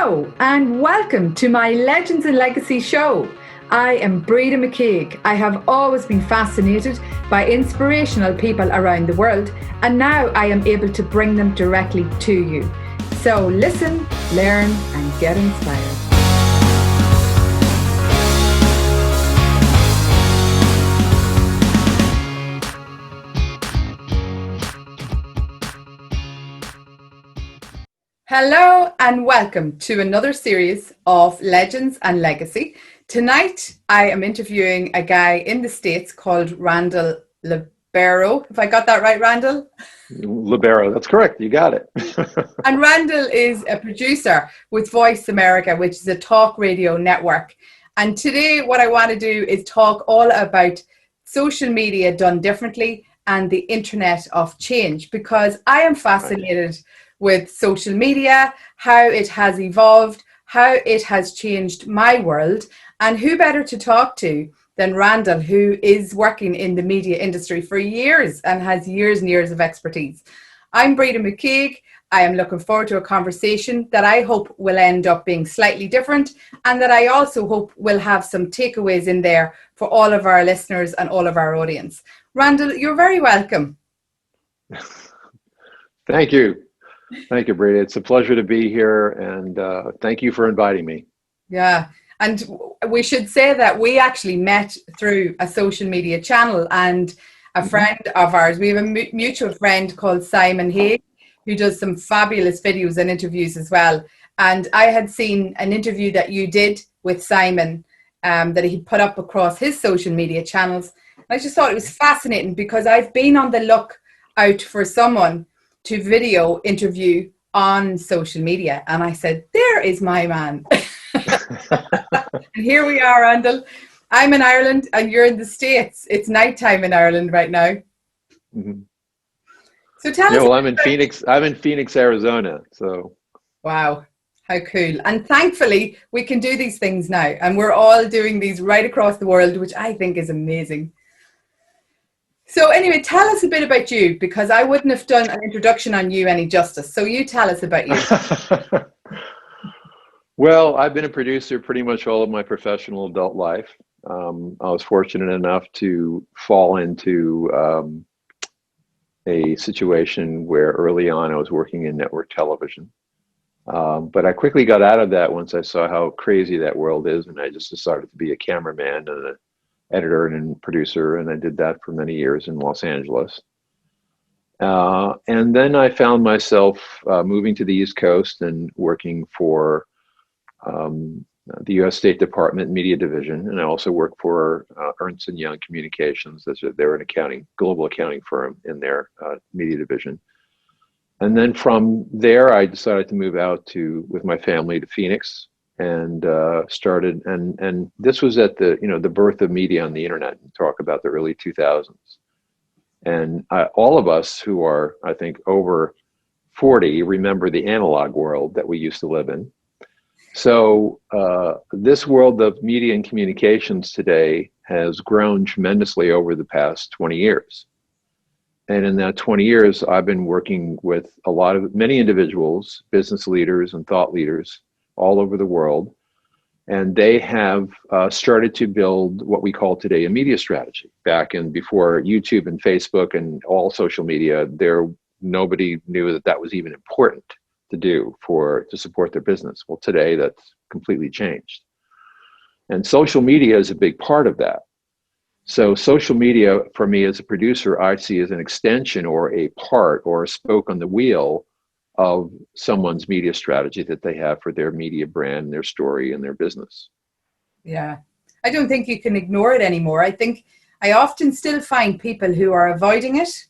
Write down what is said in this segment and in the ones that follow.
Hello and welcome to my Legends and Legacy show. I am Breda McCague. I have always been fascinated by inspirational people around the world, and now I am able to bring them directly to you. So listen, learn and get inspired. Hello and welcome to another series of Legends and Legacy. Tonight I am interviewing a guy in the States called Randall Libero. If I got that right, Randall? Libero, that's correct. You got it. And Randall is a producer with Voice America, which is a talk radio network. And today what I want to do is talk all about social media done differently and the internet of change, because I am fascinated with social media, how it has evolved, how it has changed my world, and who better to talk to than Randall, who is working in the media industry for years and has years and years of expertise. I'm Breda McCague. I am looking forward to a conversation that I hope will end up being slightly different, and that I also hope will have some takeaways in there for all of our listeners and all of our audience. Randall, you're very welcome. Thank you. Thank you, Breda. It's a pleasure to be here, and thank you for inviting me. Yeah, and we should say that we actually met through a social media channel, and a friend of ours, we have a mutual friend called Simon Haig, who does some fabulous videos and interviews as well. And I had seen an interview that you did with Simon that he put up across his social media channels. I just thought it was fascinating, because I've been on the lookout for someone to video interview on social media, and I said, there is my man. And here we are, Randall. I'm in Ireland and you're in the States. It's nighttime in Ireland right now. Mm-hmm. So tell us. Well, I'm in Phoenix, Arizona. So wow, how cool. And thankfully we can do these things now, and we're all doing these right across the world, which I think is amazing. So anyway, tell us a bit about you, because I wouldn't have done an introduction on you any justice. So you tell us about you. Well, I've been a producer pretty much all of my professional adult life. I was fortunate enough to fall into a situation where early on I was working in network television. But I quickly got out of that once I saw how crazy that world is, and I just decided to be a cameraman and an editor and producer, and I did that for many years in Los Angeles. And then I found myself moving to the East Coast and working for the U.S. State Department Media Division, and I also worked for Ernst & Young Communications. They're an global accounting firm in their media division. And then from there, I decided to move out with my family to Phoenix, and started. And this was at the birth of media on the internet. And talk about the early 2000s. And all of us who are, I think, over 40 remember the analog world that we used to live in. So this world of media and communications today has grown tremendously over the past 20 years. And in that 20 years, I've been working with many individuals, business leaders and thought leaders all over the world. And they have started to build what we call today a media strategy. Before YouTube and Facebook and all social media, nobody knew that was even important to do to support their business. Well, today that's completely changed. And social media is a big part of that. So social media, for me as a producer, I see as an extension or a part or a spoke on the wheel of someone's media strategy that they have for their media brand, their story, and their business. Yeah, I don't think you can ignore it anymore. I think I often still find people who are avoiding it.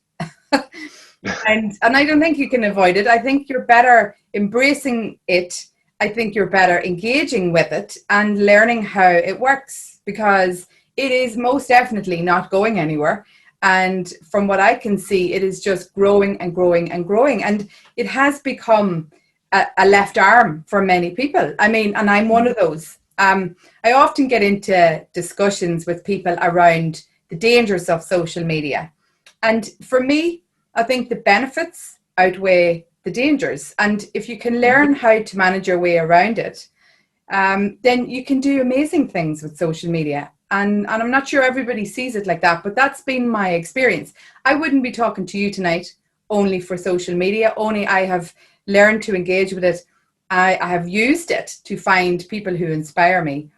And I don't think you can avoid it. I think you're better embracing it. I think you're better engaging with it and learning how it works, because it is most definitely not going anywhere. And from what I can see, it is just growing and growing and growing. And it has become a left arm for many people. I mean, and I'm one of those. I often get into discussions with people around the dangers of social media. And for me, I think the benefits outweigh the dangers. And if you can learn how to manage your way around it, then you can do amazing things with social media. And I'm not sure everybody sees it like that, but that's been my experience. I wouldn't be talking to you tonight only for social media, only I have learned to engage with it. I have used it to find people who inspire me.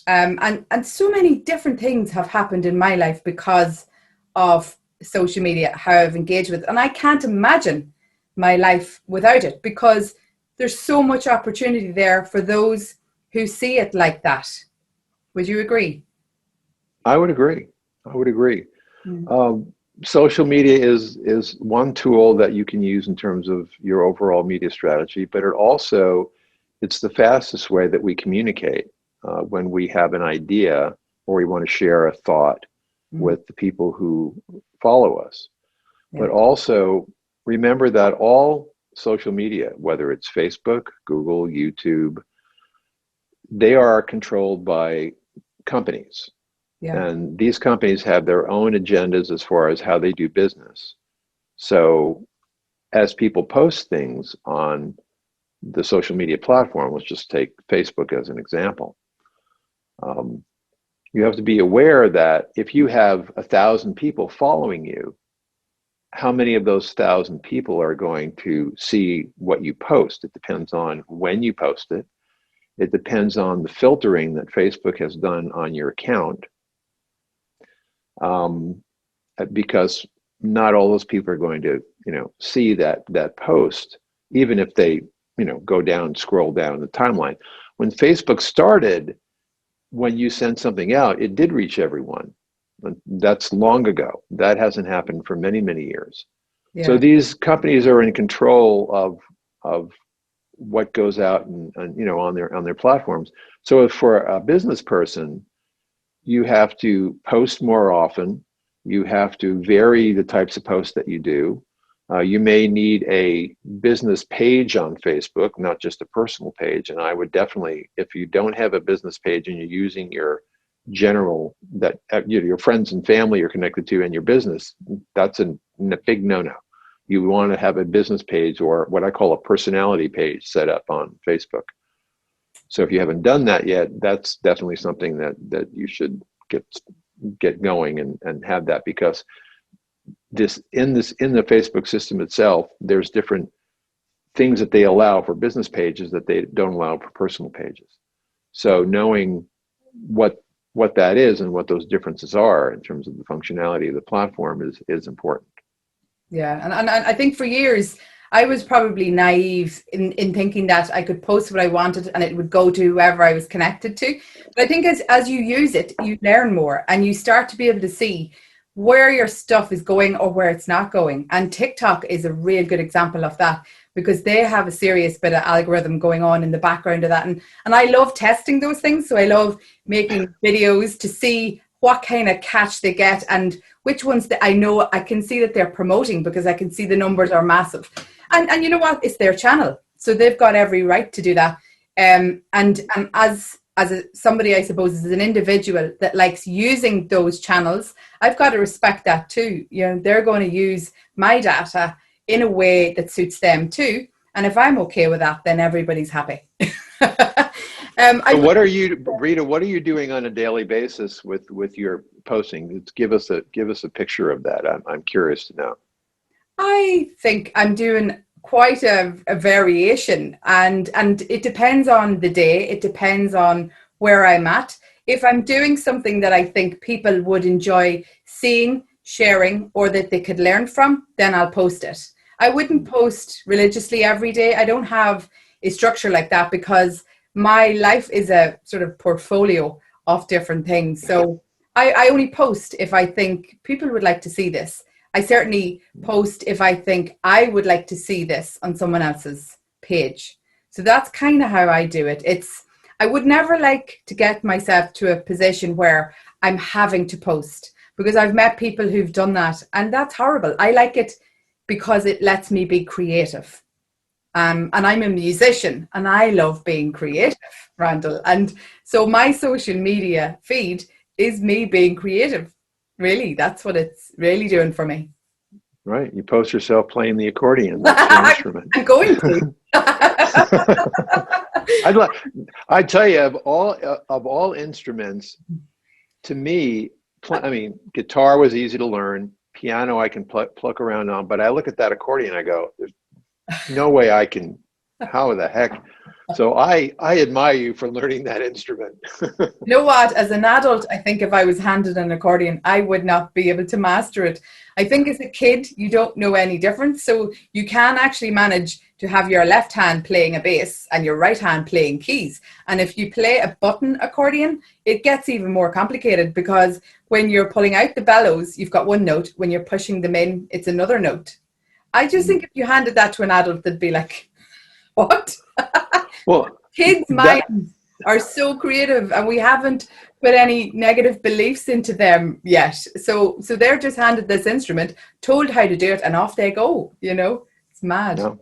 And so many different things have happened in my life because of social media, how I've engaged with it. And I can't imagine my life without it, because there's so much opportunity there for those who see it like that. Would you agree? I would agree. Social media is one tool that you can use in terms of your overall media strategy, but it's the fastest way that we communicate when we have an idea or we want to share a thought with the people who follow us. Yeah. But also remember that all social media, whether it's Facebook, Google, YouTube, they are controlled by companies. Yeah. And these companies have their own agendas as far as how they do business. So as people post things on the social media platform, let's just take Facebook as an example, you have to be aware that if you have 1,000 people following you, how many of those 1,000 people are going to see what you post? It depends on when you post it. It depends on the filtering that Facebook has done on your account. Because not all those people are going to, see that post, even if they, scroll down the timeline. When Facebook started, when you send something out, it did reach everyone. That's long ago. That hasn't happened for many, many years. Yeah. So these companies are in control of what goes out and on their platforms. So if for a business person, you have to post more often. You have to vary the types of posts that you do. You may need a business page on Facebook, not just a personal page. And I would definitely, if you don't have a business page and you're using your general, that your friends and family are connected to and your business, that's a big no-no. You want to have a business page, or what I call a personality page, set up on Facebook. So if you haven't done that yet, that's definitely something that you should get going and have that, because in the Facebook system itself, there's different things that they allow for business pages that they don't allow for personal pages. So knowing what that is and what those differences are in terms of the functionality of the platform is important. Yeah, and I think for years I was probably naive in thinking that I could post what I wanted and it would go to whoever I was connected to. But I think as you use it, you learn more and you start to be able to see where your stuff is going or where it's not going. And TikTok is a real good example of that, because they have a serious bit of algorithm going on in the background of that. And I love testing those things. So I love making videos to see what kind of catch they get and which ones that I know I can see that they're promoting, because I can see the numbers are massive. And you know what? It's their channel. So they've got every right to do that. And as somebody, I suppose, as an individual that likes using those channels, I've got to respect that too. They're going to use my data in a way that suits them too. And if I'm okay with that, then everybody's happy. So what are you, Breda, what are you doing on a daily basis with your posting? Give us a picture of that. I'm curious to know. I think I'm doing quite a variation, and it depends on the day. It depends on where I'm at. If I'm doing something that I think people would enjoy seeing, sharing, or that they could learn from, then I'll post it. I wouldn't post religiously every day. I don't have a structure like that, because my life is a sort of portfolio of different things. So I only post if I think people would like to see this. I certainly post if I think I would like to see this on someone else's page. So that's kind of how I do it. I would never like to get myself to a position where I'm having to post, because I've met people who've done that, and that's horrible. I like it because it lets me be creative. And I'm a musician and I love being creative, Randall. And so my social media feed is me being creative. Really, that's what it's really doing for me. Right. You post yourself playing the accordion. That's your instrument. I'm going to. I'd like, I tell you, of all instruments, to me, I mean, guitar was easy to learn. Piano, I can pluck around on, but I look at that accordion, I go, there's no way I can. How the heck? So I admire you for learning that instrument. You know what? As an adult, I think if I was handed an accordion, I would not be able to master it. I think as a kid, you don't know any difference. So you can actually manage to have your left hand playing a bass and your right hand playing keys. And if you play a button accordion, it gets even more complicated, because when you're pulling out the bellows, you've got one note. When you're pushing them in, it's another note. I just think if you handed that to an adult, they'd be like, what? Well, Kids' minds are so creative, and we haven't put any negative beliefs into them yet. So they're just handed this instrument, told how to do it, and off they go. You know, it's mad. no.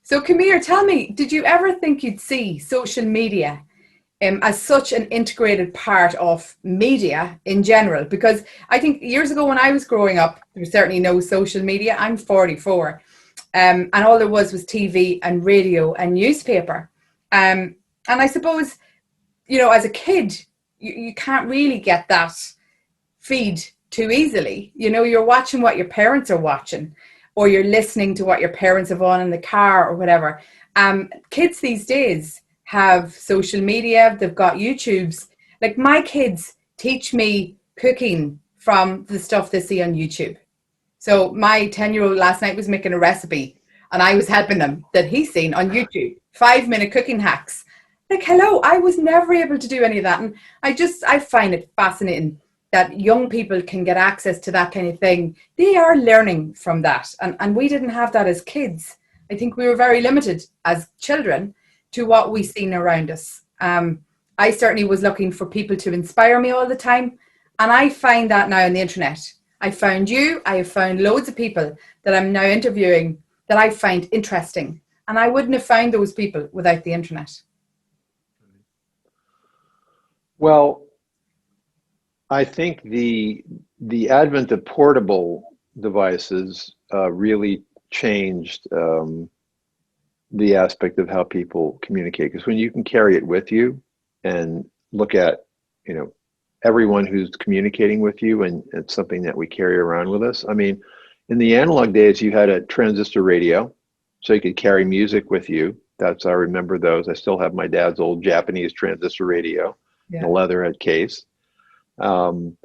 So Camille, tell me, did you ever think you'd see social media as such an integrated part of media in general? Because I think years ago when I was growing up, there was certainly no social media. I'm 44. And all there was TV and radio and newspaper. And I suppose, you know, as a kid, you can't really get that feed too easily. You know, you're watching what your parents are watching, or you're listening to what your parents have on in the car or whatever. Kids these days have social media, they've got YouTubes. Like my kids teach me cooking from the stuff they see on YouTube. So my 10-year-old last night was making a recipe, and I was helping them that he's seen on YouTube, 5-minute cooking hacks. Like, hello, I was never able to do any of that. And I find it fascinating that young people can get access to that kind of thing. They are learning from that. And we didn't have that as kids. I think we were very limited as children to what we seen around us. I certainly was looking for people to inspire me all the time. And I find that now on the internet. I found you, I have found loads of people that I'm now interviewing that I find interesting. And I wouldn't have found those people without the internet. Well, I think the advent of portable devices really changed the aspect of how people communicate. Because when you can carry it with you and look at, you know, everyone who's communicating with you, and it's something that we carry around with us. I mean, in the analog days, you had a transistor radio, so you could carry music with you. I remember those. I still have my dad's old Japanese transistor radio, in a leatherhead case. And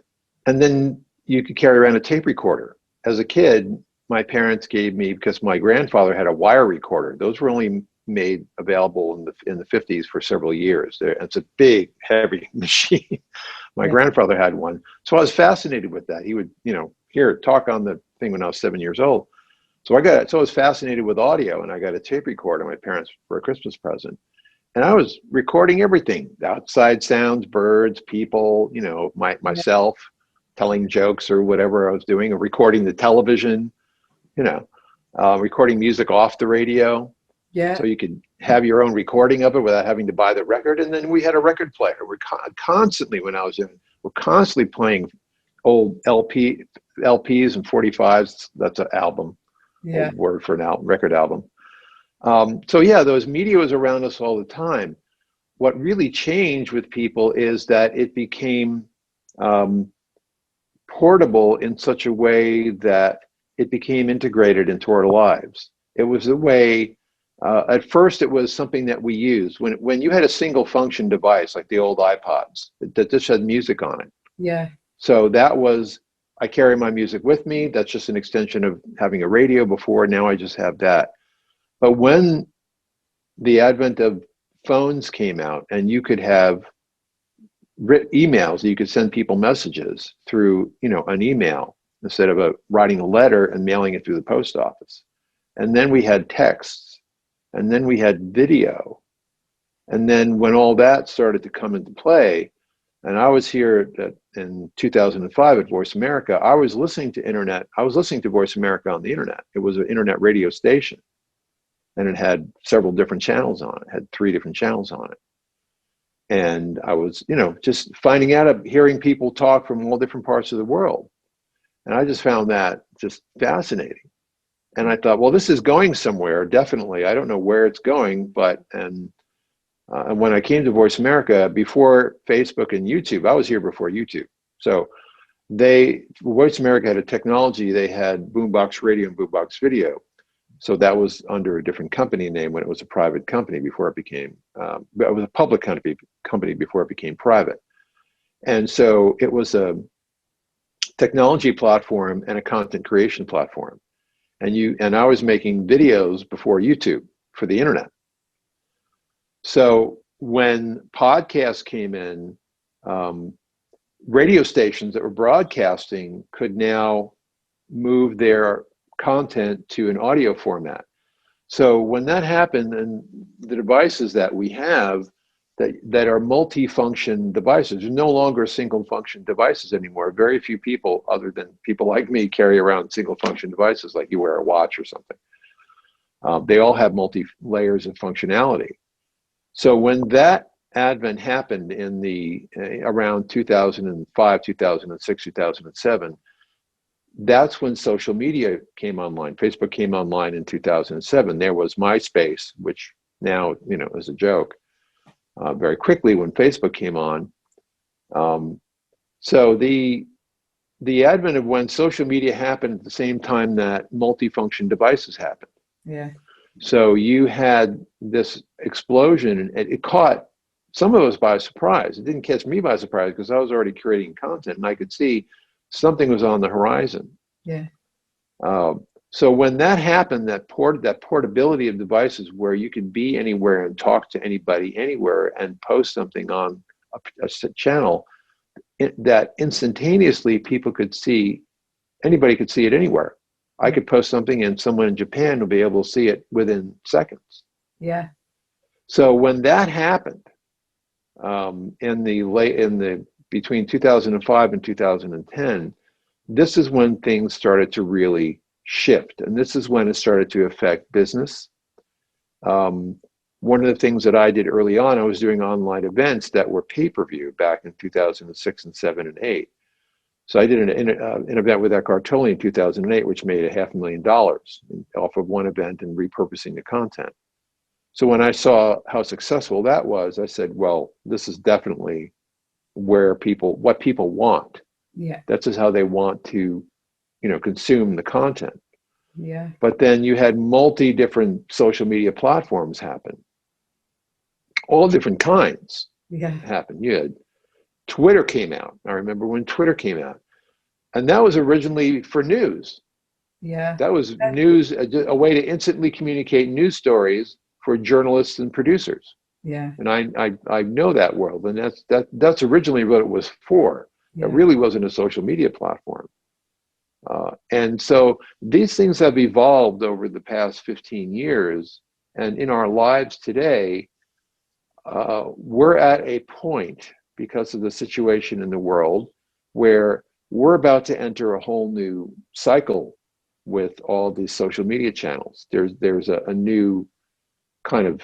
then you could carry around a tape recorder. As a kid, my parents gave me, because my grandfather had a wire recorder. Those were only made available in the 50s for several years. It's a big, heavy machine. My grandfather had one. So I was fascinated with that. He would, you know, talk on the thing when I was 7 years old. So I was fascinated with audio, and I got a tape recorder my parents for a Christmas present. And I was recording everything, outside sounds, birds, people, you know, myself telling jokes or whatever I was doing, or recording the television, you know, recording music off the radio. Yeah. So you could have your own recording of it without having to buy the record. And then we had a record player. We're constantly, when I was young, we're constantly playing old LPs and 45s. That's an album, old word for an record album. So yeah, those media was around us all the time. What really changed with people is that it became portable in such a way that it became integrated into our lives. It was a way. At first, it was something that we used when you had a single function device like the old iPods that just had music on it. Yeah. So that was, I carry my music with me. That's just an extension of having a radio before. Now I just have that. But when the advent of phones came out, and you could have emails, you could send people messages through, you know, an email instead of writing a letter and mailing it through the post office. And then we had texts. And then we had video. And then when all that started to come into play, and I was here in 2005 at Voice America, I was listening to Voice America on the internet. It was an internet radio station. And it had several different channels on it, had 3 different channels on it. And I was, you know, just finding out, hearing people talk from all different parts of the world. And I just found that just fascinating. And I thought, well, this is going somewhere, definitely. I don't know where it's going, but, and when I came to Voice America, before Facebook and YouTube, I was here before YouTube. So Voice America had a technology, they had boombox radio and boombox video. So that was under a different company name when it was a private company before it became, it was a public company before it became private. And so it was a technology platform and a content creation platform. And I was making videos before YouTube for the internet. So when podcasts came in, radio stations that were broadcasting could now move their content to an audio format. So when that happened, and the devices that we have that are multi-function devices, they're no longer single-function devices anymore. Very few people, other than people like me, carry around single-function devices like you wear a watch or something. They all have multi-layers of functionality. So when that advent happened in around 2005, 2006, 2007, that's when social media came online. Facebook came online in 2007. There was MySpace, which now, is a joke, very quickly when Facebook came on. So the advent of when social media happened at the same time that multifunction devices happened. Yeah. So you had this explosion, and it caught some of us by surprise. It didn't catch me by surprise because I was already creating content and I could see something was on the horizon. Yeah. So when that happened, that portability of devices where you can be anywhere and talk to anybody anywhere and post something on a channel, that instantaneously anybody could see it anywhere. I could post something and someone in Japan will be able to see it within seconds. Yeah. So when that happened, between 2005 and 2010, this is when things started to really shift, and this is when it started to affect business. One of the things that I did early on, I was doing online events that were pay-per-view back in 2006 and 7 and 8. So I did an event with Eckhart Tolle in 2008, which made $500,000 off of one event and repurposing the content. So when I saw how successful that was, I said, well, this is definitely what people want. Yeah. That's just how they want to, consume the content. Yeah. But then you had different social media platforms happen. All different kinds happen. You had Twitter came out. I remember when Twitter came out. And that was originally for news. Yeah. That was news, a way to instantly communicate news stories for journalists and producers. Yeah. And I know that world, and that's originally what it was for. Yeah. It really wasn't a social media platform. And so these things have evolved over the past 15 years, and in our lives today, we're at a point because of the situation in the world where we're about to enter a whole new cycle with all these social media channels. There's a new kind of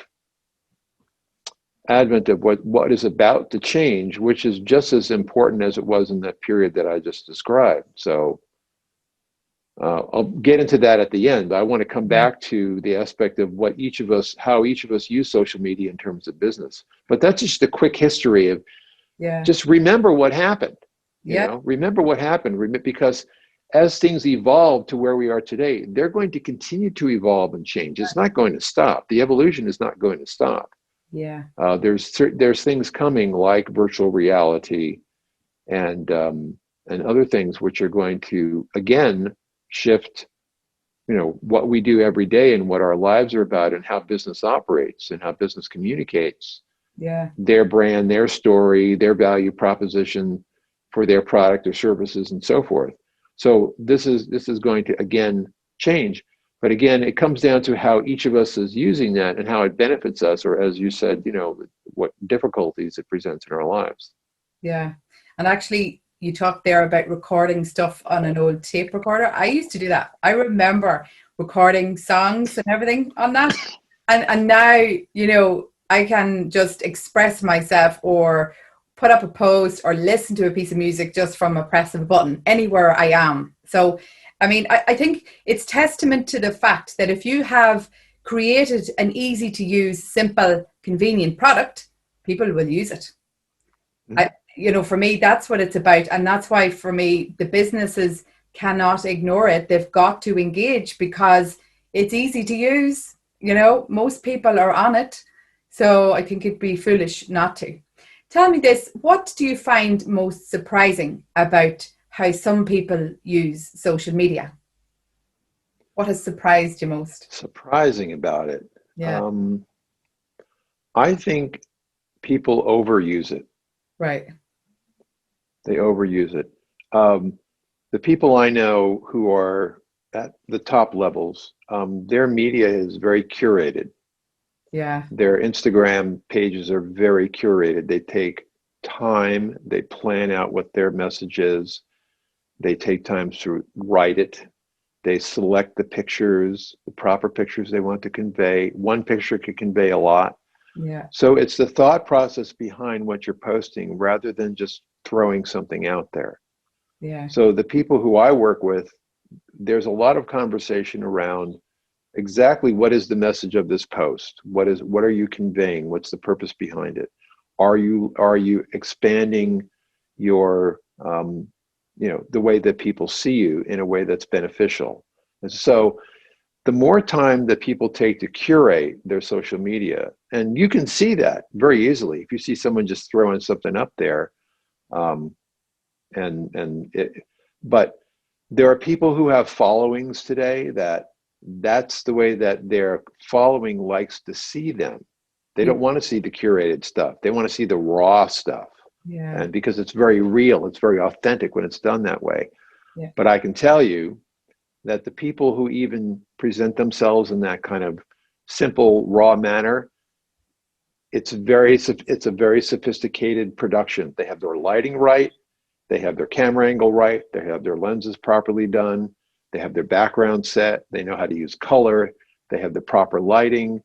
advent of what is about to change, which is just as important as it was in that period that I just described. So I'll get into that at the end. I want to come back to the aspect of how each of us use social media in terms of business. But that's just a quick history of just remember what happened. Remember what happened, because as things evolve to where we are today, they're going to continue to evolve and change. It's not going to stop. The evolution is not going to stop. Yeah. There's things coming like virtual reality and other things which are going to again shift, what we do every day and what our lives are about and how business operates and how business communicates. Yeah. Their brand, their story, their value proposition for their product or services and so forth. So this is going to again change. But again, it comes down to how each of us is using that and how it benefits us, or as you said, what difficulties it presents in our lives. Yeah. And actually, you talked there about recording stuff on an old tape recorder. I used to do that. I remember recording songs and everything on that. And now, I can just express myself or put up a post or listen to a piece of music just from a press of a button anywhere I am. So, I mean, I think it's testament to the fact that if you have created an easy to use, simple, convenient product, people will use it. For me, that's what it's about. And that's why, for me, the businesses cannot ignore it. They've got to engage because it's easy to use. Most people are on it. So I think it'd be foolish not to. Tell me this, what do you find most surprising about how some people use social media? What has surprised you most? Surprising about it. Yeah. I think people overuse it. Right. They overuse it. The people I know who are at the top levels, their media is very curated. Yeah. Their Instagram pages are very curated. They take time, they plan out what their message is. They take time to write it. They select the pictures, the proper pictures they want to convey. One picture could convey a lot. Yeah. So it's the thought process behind what you're posting rather than just throwing something out there. Yeah. So the people who I work with, there's a lot of conversation around exactly what is the message of this post? What are you conveying? What's the purpose behind it? Are you expanding your the way that people see you in a way that's beneficial? And so the more time that people take to curate their social media, and you can see that very easily if you see someone just throwing something up there, but there are people who have followings today that's the way that their following likes to see them. They don't want to see the curated stuff. They want to see the raw stuff. Yeah. And because it's very real, it's very authentic when it's done that way. Yeah. But I can tell you that the people who even present themselves in that kind of simple, raw manner, it's a very sophisticated production. They have their lighting right. They have their camera angle right. They have their lenses properly done. They have their background set. They know how to use color. They have the proper lighting.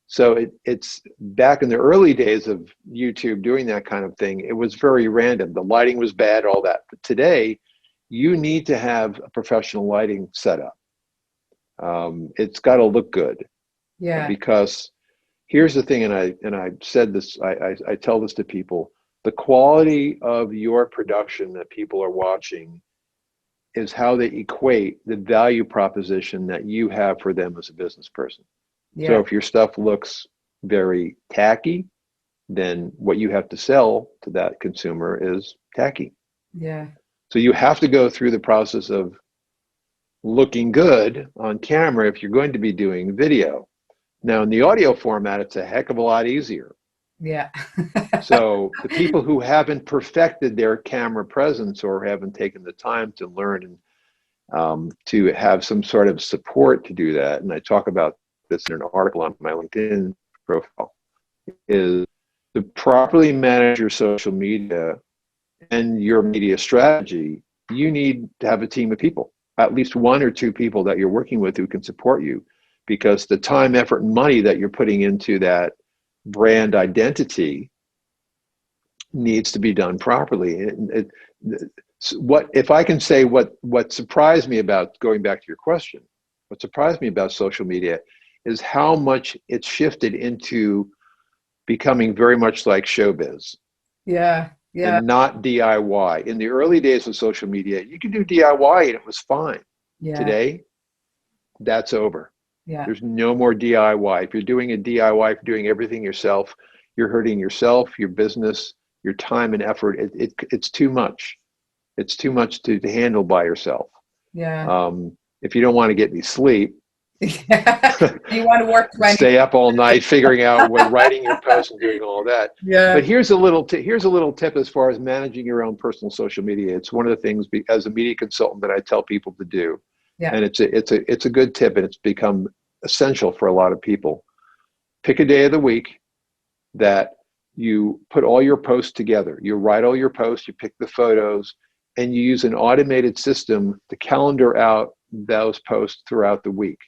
So it's back in the early days of YouTube doing that kind of thing, it was very random. The lighting was bad, all that. But today, you need to have a professional lighting setup. It's got to look good. Yeah. Because here's the thing, and I said this, I tell this to people, the quality of your production that people are watching is how they equate the value proposition that you have for them as a business person. Yeah. So if your stuff looks very tacky, then what you have to sell to that consumer is tacky. Yeah. So you have to go through the process of looking good on camera if you're going to be doing video. Now in the audio format, it's a heck of a lot easier. Yeah. So the people who haven't perfected their camera presence or haven't taken the time to learn and to have some sort of support to do that, and I talk about this in an article on my LinkedIn profile, is to properly manage your social media and your media strategy. You need to have a team of people, at least one or two people that you're working with who can support you, because the time, effort, and money that you're putting into that brand identity needs to be done properly. What if I can say what surprised me about, going back to your question, what surprised me about social media is how much it's shifted into becoming very much like showbiz. Yeah. Yeah. And not DIY. In the early days of social media, you could do DIY and it was fine. Yeah. Today, that's over. Yeah. There's no more DIY. If you're doing a DIY, if you're doing everything yourself, you're hurting yourself, your business, your time and effort. It's too much. It's too much to handle by yourself. Yeah. If you don't want to get any sleep, you want to work 20. Stay up all night figuring out when writing your post and doing all that. Yeah. But here's a little tip as far as managing your own personal social media. It's one of the things as a media consultant that I tell people to do. Yeah. And it's a good tip, and it's become essential for a lot of people. Pick a day of the week that you put all your posts together. You write all your posts, you pick the photos, and you use an automated system to calendar out those posts throughout the week.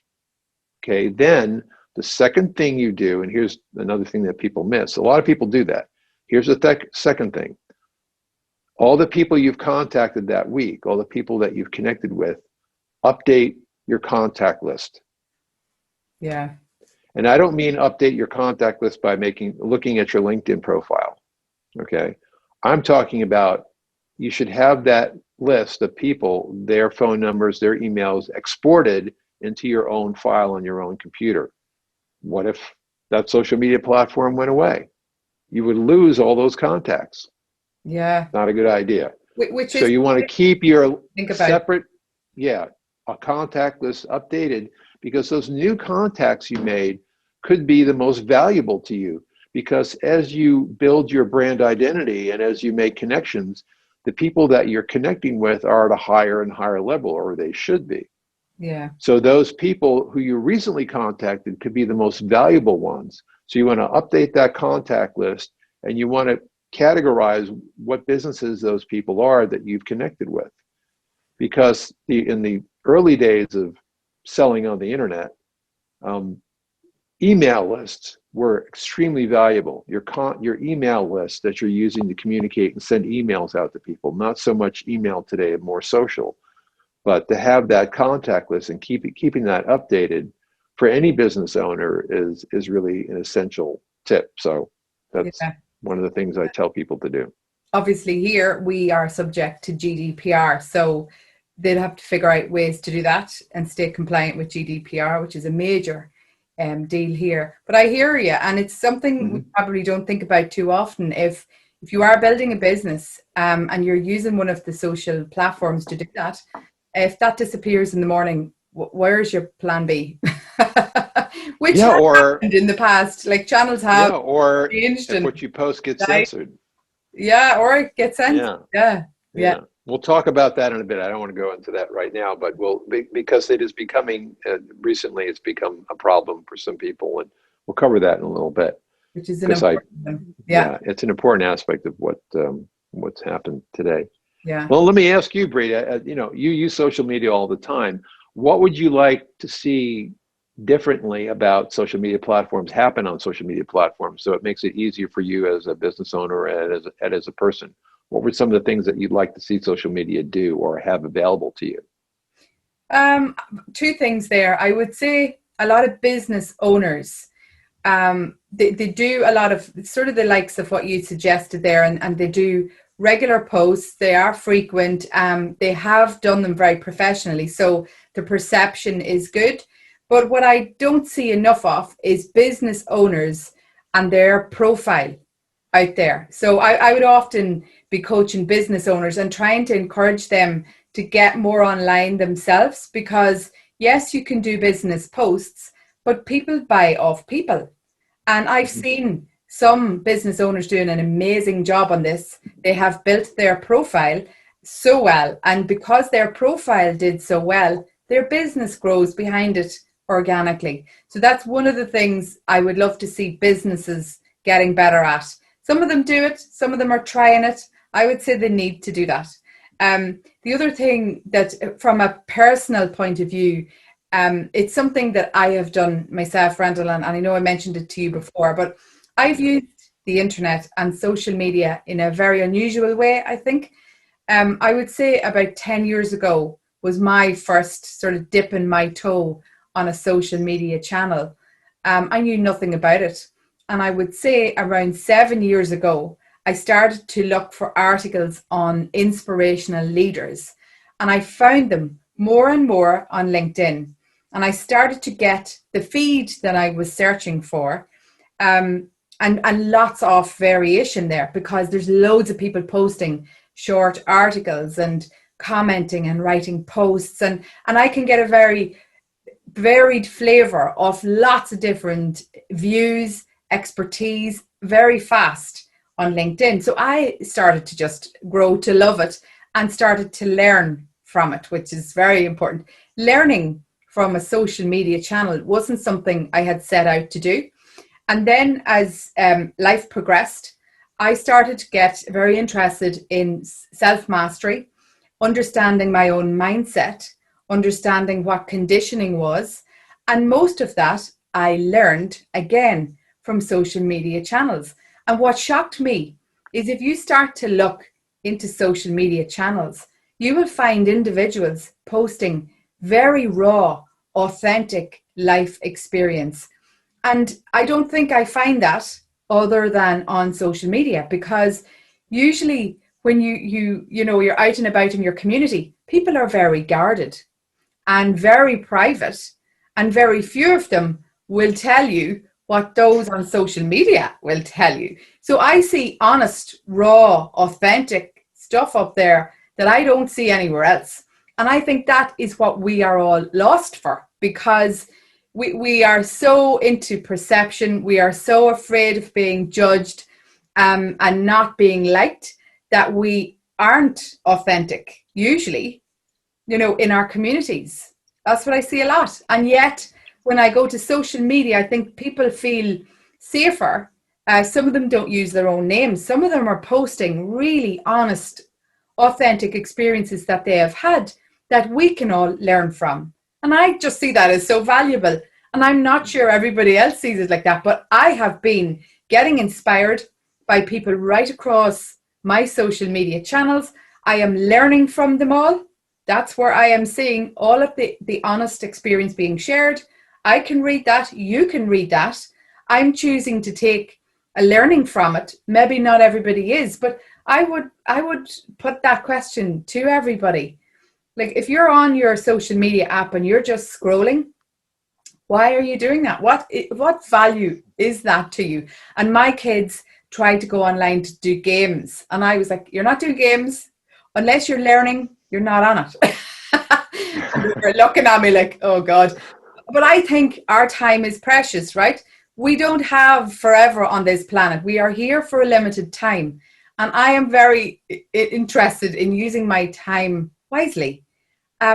Okay, then the second thing you do, and here's another thing that people miss. A lot of people do that. Here's the second thing. all the people you've contacted that week, all the people that you've connected with, update your contact list. Yeah. And I don't mean update your contact list by looking at your LinkedIn profile. Okay. I'm talking about you should have that list of people, their phone numbers, their emails exported into your own file on your own computer. What if that social media platform went away? You would lose all those contacts. Yeah. Not a good idea. Which So is, you want to keep your think about separate, a contact list updated, because those new contacts you made could be the most valuable to you. Because as you build your brand identity and as you make connections, the people that you're connecting with are at a higher and higher level, or they should be. Yeah. So those people who you recently contacted could be the most valuable ones. So you want to update that contact list, and you want to categorize what businesses those people are that you've connected with. Because in the early days of selling on the internet, email lists were extremely valuable. Your email list that you're using to communicate and send emails out to people, not so much email today, more social. But to have that contact list and keeping that updated for any business owner is really an essential tip. So that's one of the things I tell people to do. Obviously here we are subject to GDPR, so they'll have to figure out ways to do that and stay compliant with GDPR, which is a major deal here. But I hear you, and it's something we probably don't think about too often. If you are building a business and you're using one of the social platforms to do that, if that disappears in the morning, where's your plan B? Which has happened in the past. Like channels have or changed, if what you post gets censored. Yeah, or it gets censored. Yeah. We'll talk about that in a bit. I don't want to go into that right now, but because it is becoming, recently it's become a problem for some people, and we'll cover that in a little bit. Which is an important one. Yeah, it's an important aspect of what's happened today. Yeah. Well, let me ask you, Breda, you use social media all the time. What would you like to see differently about social media platforms happen on social media platforms so it makes it easier for you as a business owner and as a person? What were some of the things that you'd like to see social media do or have available to you? Two things there. I would say a lot of business owners, they do a lot of sort of the likes of what you suggested there, and they do regular posts. They are frequent. They have done them very professionally, so the perception is good. But what I don't see enough of is business owners and their profile out there. So I would often be coaching business owners and trying to encourage them to get more online themselves, because yes, you can do business posts, but people buy off people. And I've seen some business owners doing an amazing job on this. They have built their profile so well, and because their profile did so well, their business grows behind it organically. So that's one of the things I would love to see businesses getting better at. Some of them do it, some of them are trying it. I would say they need to do that. The other thing that from a personal point of view, it's something that I have done myself, Randall, and I know I mentioned it to you before, but I've used the internet and social media in a very unusual way, I think. I would say about 10 years ago was my first sort of dipping my toe on a social media channel. I knew nothing about it. And I would say around 7 years ago, I started to look for articles on inspirational leaders. And I found them more and more on LinkedIn. And I started to get the feed that I was searching for. And lots of variation there, because there's loads of people posting short articles and commenting and writing posts. And I can get a very varied flavor of lots of different views, expertise, very fast on LinkedIn. So I started to just grow to love it and started to learn from it, which is very important. Learning from a social media channel wasn't something I had set out to do. And then as life progressed, I started to get very interested in self-mastery, understanding my own mindset, understanding what conditioning was. And most of that I learned, again, from social media channels. And what shocked me is if you start to look into social media channels, you will find individuals posting very raw, authentic life experience. And I don't think I find that other than on social media, because usually when you're out and about in your community, people are very guarded and very private, and very few of them will tell you what those on social media will tell you. So I see honest, raw, authentic stuff up there that I don't see anywhere else. And I think that is what we are all lost for, because we are so into perception. We are so afraid of being judged and not being liked, that we aren't authentic, usually, in our communities. That's what I see a lot. And yet, when I go to social media, I think people feel safer. Some of them don't use their own names. Some of them are posting really honest, authentic experiences that they have had that we can all learn from. And I just see that as so valuable. And I'm not sure everybody else sees it like that, but I have been getting inspired by people right across my social media channels. I am learning from them all. That's where I am seeing all of the honest experience being shared. I can read that. You can read that. I'm choosing to take a learning from it. Maybe not everybody is, but I would put that question to everybody. Like, if you're on your social media app and you're just scrolling, why are you doing that? What value is that to you? And my kids tried to go online to do games. And I was like, you're not doing games. Unless you're learning, you're not on it. And they were looking at me like, oh God. But I think our time is precious, right? We don't have forever on this planet. We are here for a limited time. And I am very interested in using my time wisely.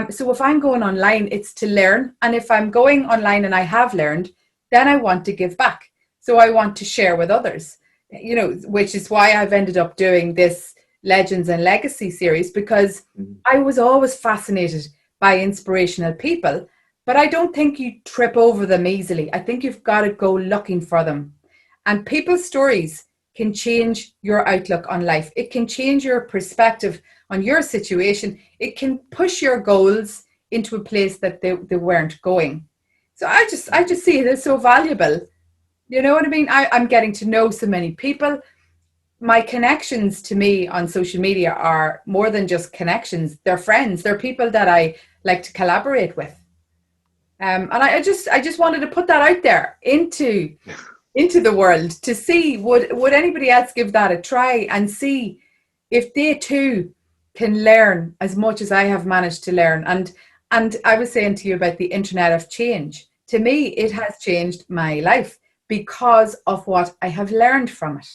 So if I'm going online, it's to learn. And if I'm going online and I have learned, then I want to give back. So I want to share with others, which is why I've ended up doing this Legends and Legacy series, because I was always fascinated by inspirational people, but I don't think you trip over them easily. I think you've got to go looking for them. And people's stories can change your outlook on life. It can change your perspective on your situation. It can push your goals into a place that they weren't going. So I just see it as so valuable. You know what I mean? I'm getting to know so many people. My connections to me on social media are more than just connections. They're friends. They're people that I like to collaborate with. And I just wanted to put that out there into the world to see would anybody else give that a try and see if they too can learn as much as I have managed to learn. And I was saying to you about the internet of change. To me, it has changed my life because of what I have learned from it.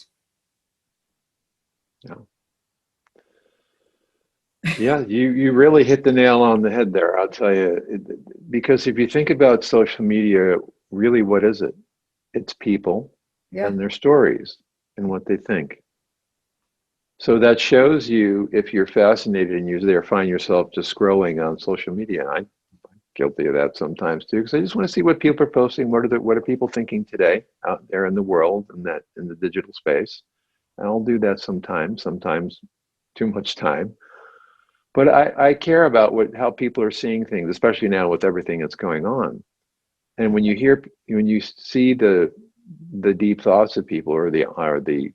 Yeah, you really hit the nail on the head there, I'll tell you. Because if you think about social media, really, what is it? It's people and their stories and what they think. So that shows you, if you're fascinated and you there find yourself just scrolling on social media. I'm guilty of that sometimes too, because I just want to see what people are posting. What are people thinking today out there in the world and that in the digital space? And I'll do that sometimes too much time. But I care about how people are seeing things, especially now with everything that's going on. And when you see the deep thoughts of people, or the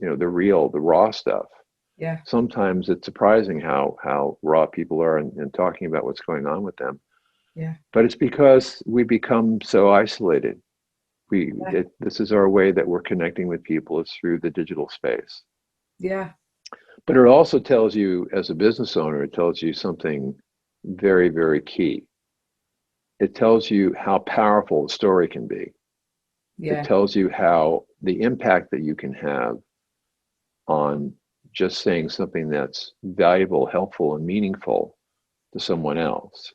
real, the raw stuff. Yeah. Sometimes it's surprising how raw people are in talking about what's going on with them. Yeah. But it's because we become so isolated. This is our way that we're connecting with people, is through the digital space. Yeah. But it also tells you, as a business owner, it tells you something very, very key. It tells you how powerful a story can be. Yeah. It tells you how the impact that you can have on just saying something that's valuable, helpful, and meaningful to someone else.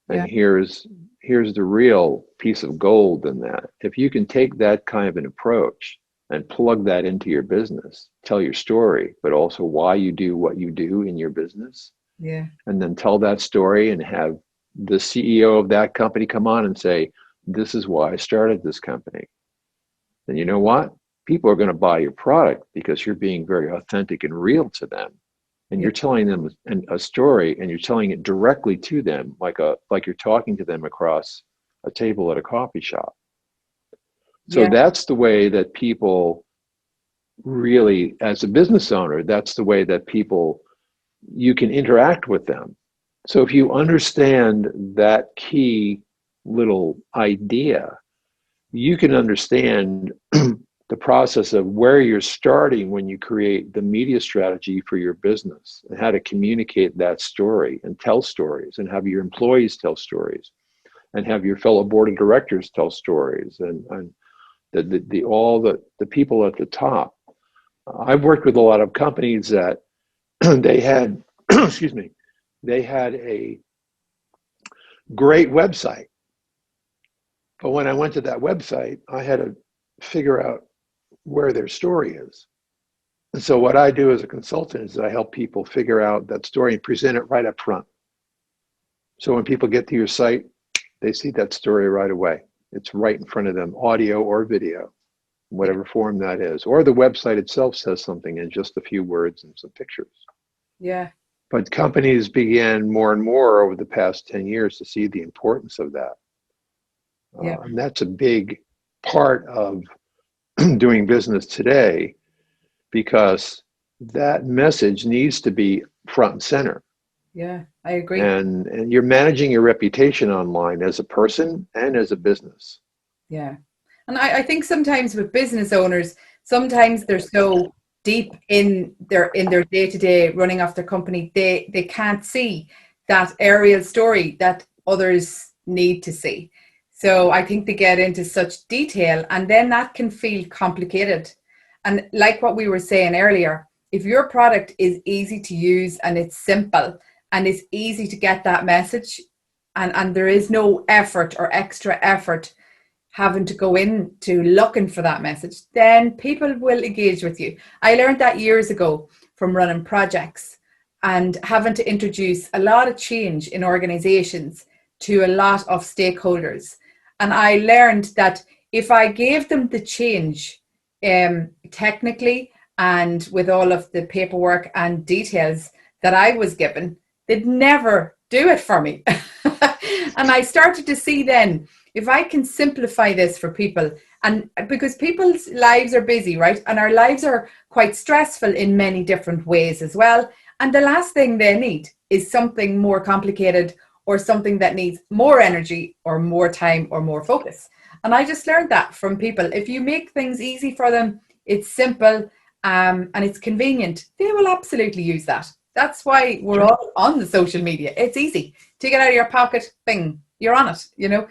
And here's the real piece of gold in that. If you can take that kind of an approach and plug that into your business, tell your story, but also why you do what you do in your business. Yeah. And then tell that story and have the CEO of that company come on and say, this is why I started this company. And you know what? people are going to buy your product because you're being very authentic and real to them. And Yeah. you're telling them a story, and you're telling it directly to them, like you're talking to them across a table at a coffee shop. So Yeah. that's the way that people really, as a business owner, that's the way that people, you can interact with them. So if you understand that key little idea, you can understand the process of where you're starting when you create the media strategy for your business, and how to communicate that story and tell stories, and have your employees tell stories, and have your fellow board of directors tell stories, and all the people at the top. I've worked with a lot of companies that they had, excuse me, they had a great website. But when I went to that website, I had to figure out where their story is. And so what I do as a consultant is I help people figure out that story and present it right up front. So when people get to your site, they see that story right away. It's right in front of them, audio or video, whatever form that is. Or the website itself says something in just a few words and some pictures. Yeah. But companies began more and more over the past 10 years to see the importance of that. Yeah. And that's a big part of doing business today, because that message needs to be front and center. Yeah, I agree. And you're managing your reputation online as a person and as a business. Yeah. And I think sometimes with business owners, sometimes they're so deep in their day-to-day running of their company, they can't see that aerial story that others need to see. So I think they get into such detail, and then that can feel complicated. And like what we were saying earlier, if your product is easy to use and it's simple and it's easy to get that message, and there is no effort or extra effort having to go into looking for that message, then people will engage with you. I learned that years ago from running projects and having to introduce a lot of change in organizations to a lot of stakeholders. And I learned that if I gave them the change technically and with all of the paperwork and details that I was given, they'd never do it for me. And I started to see then, if I can simplify this for people, and because people's lives are busy, right? And our lives are quite stressful in many different ways as well. And the last thing they need is something more complicated, or something that needs more energy or more time or more focus. And I just learned that from people. If you make things easy for them, it's simple, and it's convenient, they will absolutely use that. That's why we're all on the social media. It's easy. Take it out of your pocket, bing, you're on it, you know.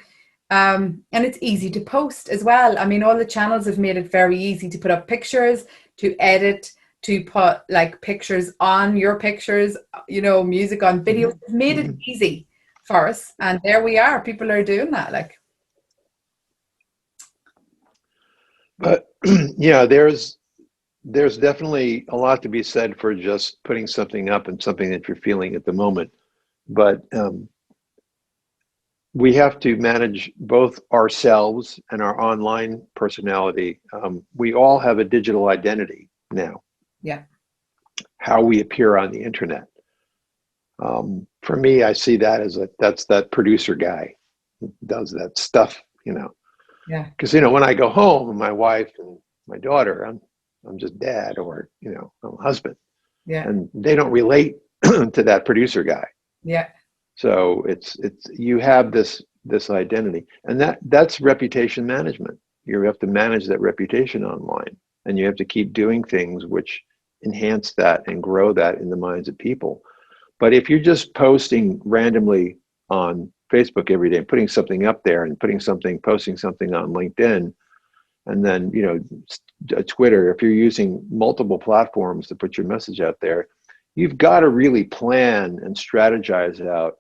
And it's easy to post as well. I mean, all the channels have made it very easy to put up pictures, to edit, to put like pictures on your pictures, you know, music on videos. It's made it easy for us. And there we are. People are doing that. Like, but yeah, there's definitely a lot to be said for just putting something up and something that you're feeling at the moment. But we have to manage both ourselves and our online personality. We all have a digital identity now. yeah. How we appear on the internet. For me, I see that as that's that producer guy who does that stuff, you know. Yeah. Because, you know, when I go home and my wife and my daughter, I'm just dad, or, you know, I'm husband. Yeah. And they don't relate to that producer guy. Yeah. So it's you have this identity, and that's reputation management. You have to manage that reputation online, and you have to keep doing things which enhance that and grow that in the minds of people. But if you're just posting randomly on Facebook every day, putting something up there and posting something on LinkedIn, and then, you know, Twitter, if you're using multiple platforms to put your message out there, you've got to really plan and strategize out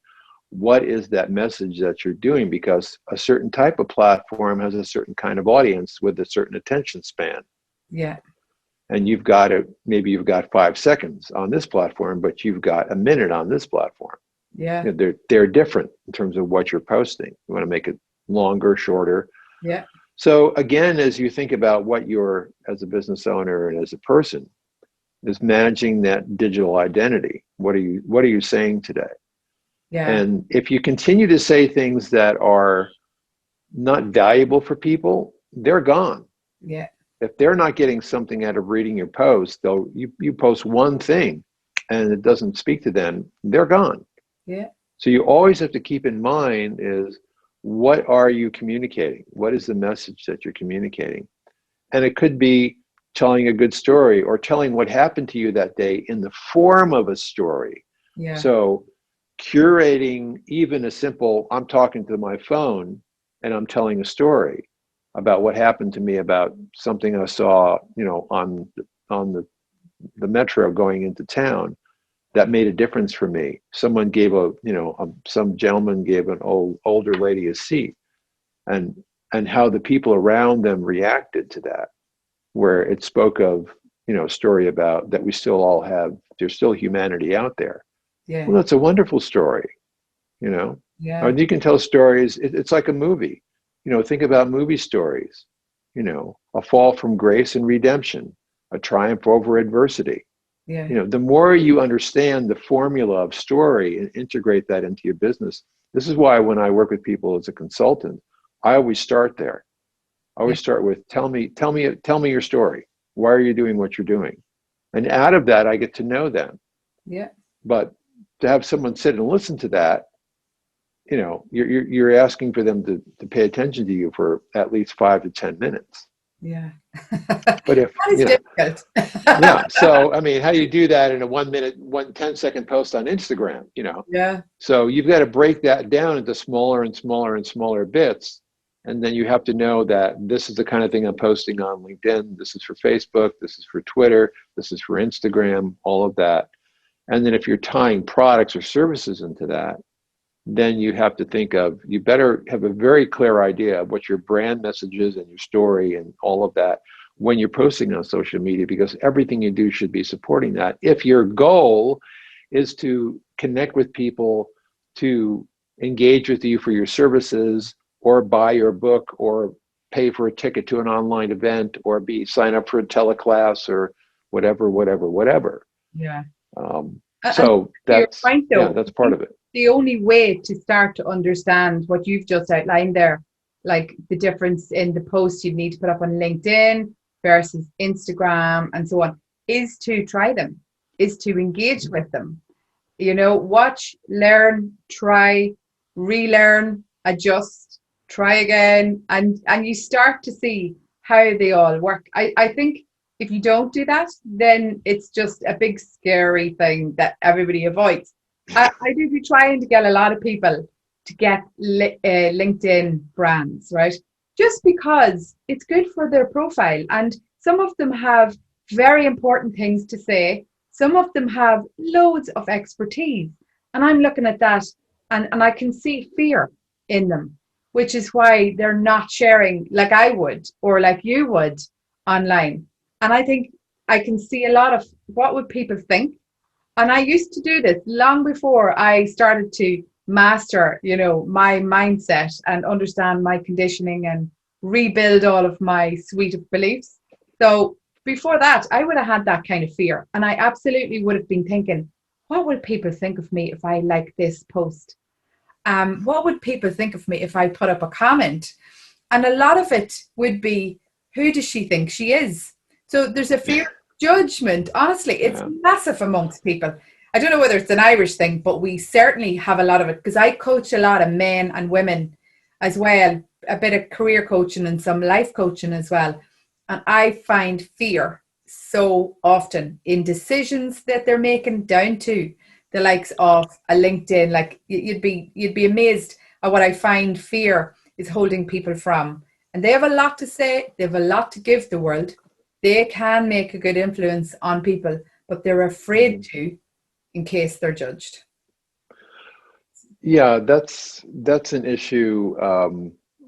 what is that message that you're doing, because a certain type of platform has a certain kind of audience with a certain attention span. Yeah. And you've got 5 seconds on this platform, but you've got a minute on this platform. Yeah. You know, they're different in terms of what you're posting. You want to make it longer, shorter. Yeah. So again, as you think about what you're as a business owner and as a person, is managing that digital identity. What are you saying today? Yeah. And if you continue to say things that are not valuable for people, they're gone. Yeah. If they're not getting something out of reading your post, though you post one thing and it doesn't speak to them, they're gone. Yeah. So you always have to keep in mind is, what are you communicating? What is the message that you're communicating? And it could be telling a good story or telling what happened to you that day in the form of a story. Yeah. So curating even a simple, I'm talking to my phone and I'm telling a story about what happened to me, about something I saw, on the metro going into town that made a difference for me. Someone gave some gentleman gave an older lady a seat, and how the people around them reacted to that, where it spoke of, a story about that we still all have, there's still humanity out there. Yeah. Well, that's a wonderful story, Yeah. Or you can tell stories. It's like a movie, think about movie stories, a fall from grace and redemption, a triumph over adversity. Yeah. The more you understand the formula of story and integrate that into your business. This is why when I work with people as a consultant, I always start there. I always start with, tell me your story. Why are you doing what you're doing? And out of that, I get to know them. Yeah. But to have someone sit and listen to that, you're asking for them to pay attention to you for at least 5 to 10 minutes. Yeah. But if that is difficult. yeah, so I mean, how do you do that in a 1 minute, 10-second post on Instagram? Yeah. So you've got to break that down into smaller and smaller and smaller bits. And then you have to know that this is the kind of thing I'm posting on LinkedIn. This is for Facebook. This is for Twitter. This is for Instagram, all of that. And then if you're tying products or services into that, then you have to think of, you better have a very clear idea of what your brand message is and your story and all of that when you're posting on social media, because everything you do should be supporting that. If your goal is to connect with people, to engage with you for your services, or buy your book, or pay for a ticket to an online event, or sign up for a teleclass, or whatever. Yeah. So that's point, though, that's part of it. The only way to start to understand what you've just outlined there, like the difference in the posts you need to put up on LinkedIn versus Instagram and so on, is to try them, is to engage with them. Watch, learn, try, relearn, adjust, try again, and you start to see how they all work. I think if you don't do that, then it's just a big scary thing that everybody avoids. I do be trying to get a lot of people to get LinkedIn brands, right? Just because it's good for their profile. And some of them have very important things to say. Some of them have loads of expertise. And I'm looking at that and I can see fear in them, which is why they're not sharing like I would or like you would online. And I think I can see a lot of what would people think. And I used to do this long before I started to master, my mindset and understand my conditioning and rebuild all of my suite of beliefs. So before that, I would have had that kind of fear. And I absolutely would have been thinking, what will people think of me if I like this post? What would people think of me if I put up a comment? And a lot of it would be, who does she think she is? So there's a fear of judgment. Honestly, it's massive amongst people. I don't know whether it's an Irish thing, but we certainly have a lot of it, because I coach a lot of men and women as well, a bit of career coaching and some life coaching as well. And I find fear so often in decisions that they're making, down to the likes of a LinkedIn. Like you'd be amazed at what I find fear is holding people from. And they have a lot to say, they have a lot to give the world. They can make a good influence on people, but they're afraid to, in case they're judged. Yeah, that's an issue.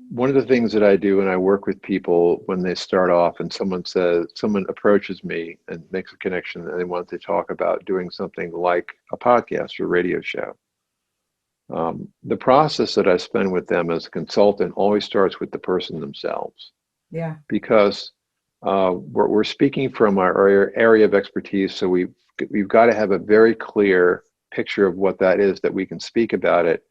One of the things that I do when I work with people, when they start off and someone approaches me and makes a connection and they want to talk about doing something like a podcast or radio show, The process that I spend with them as a consultant always starts with the person themselves, Yeah. because we're speaking from our area of expertise. So we've got to have a very clear picture of what that is, that we can speak about it,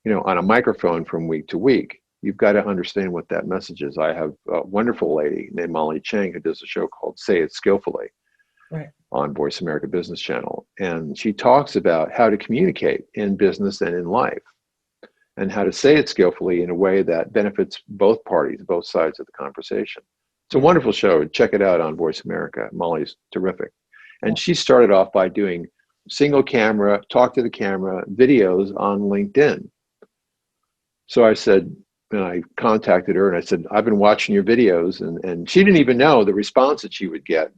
on a microphone from week to week. You've got to understand what that message is. I have a wonderful lady named Molly Chang who does a show called Say It Skillfully, Right. on Voice America Business Channel. And she talks about how to communicate in business and in life, and how to say it skillfully in a way that benefits both parties, both sides of the conversation. It's a wonderful show. Check it out on Voice America. Molly's terrific. And she started off by doing single camera, talk to the camera videos on LinkedIn. So I said, and I contacted her and I said, I've been watching your videos, and she didn't even know the response that she would get.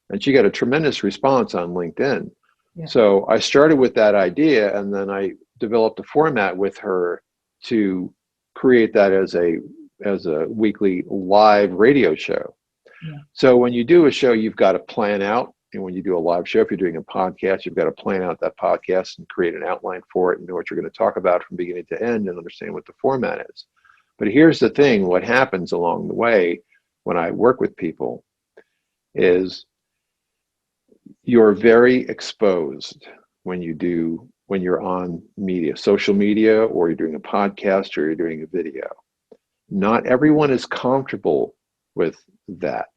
And she got a tremendous response on LinkedIn. Yeah. So I started with that idea, and then I developed a format with her to create that as a weekly live radio show. Yeah. So when you do a show, you've got to plan out. And when you do a live show, if you're doing a podcast, you've got to plan out that podcast and create an outline for it and know what you're going to talk about from beginning to end and understand what the format is. But here's the thing, what happens along the way when I work with people is you're very exposed when you're on media, social media, or you're doing a podcast, or you're doing a video. Not everyone is comfortable with that.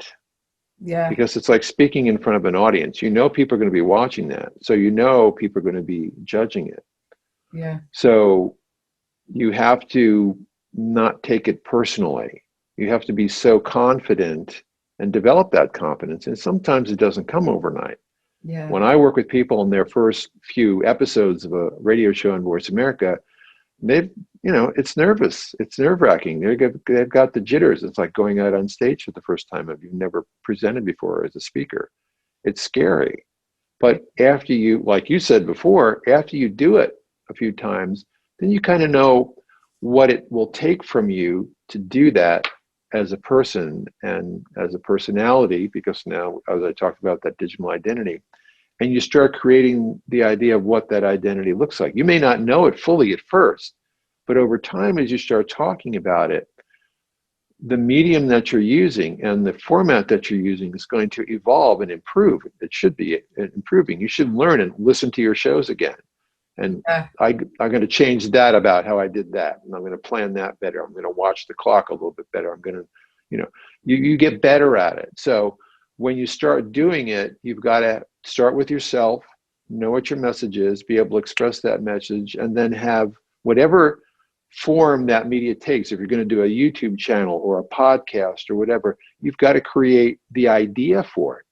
Yeah. Because it's like speaking in front of an audience. People are going to be watching that. So people are going to be judging it. Yeah. So you have to not take it personally. You have to be so confident and develop that confidence. And sometimes it doesn't come overnight. Yeah. When I work with people in their first few episodes of a radio show on Voice America, it's nervous. It's nerve-wracking. They've got the jitters. It's like going out on stage for the first time if you've never presented before as a speaker. It's scary. But after you, like you said before, after you do it a few times, then you kind of know what it will take from you to do that as a person and as a personality, because now, as I talked about, that digital identity, and you start creating the idea of what that identity looks like. You may not know it fully at first, but over time, as you start talking about it, the medium that you're using and the format that you're using is going to evolve and improve. It should be improving. You should learn and listen to your shows again. And I'm going to change that about how I did that. And I'm going to plan that better. I'm going to watch the clock a little bit better. I'm going to, you get better at it. So when you start doing it, you've got to start with yourself, know what your message is, be able to express that message, and then have whatever form that media takes. If you're going to do a YouTube channel or a podcast or whatever, you've got to create the idea for it.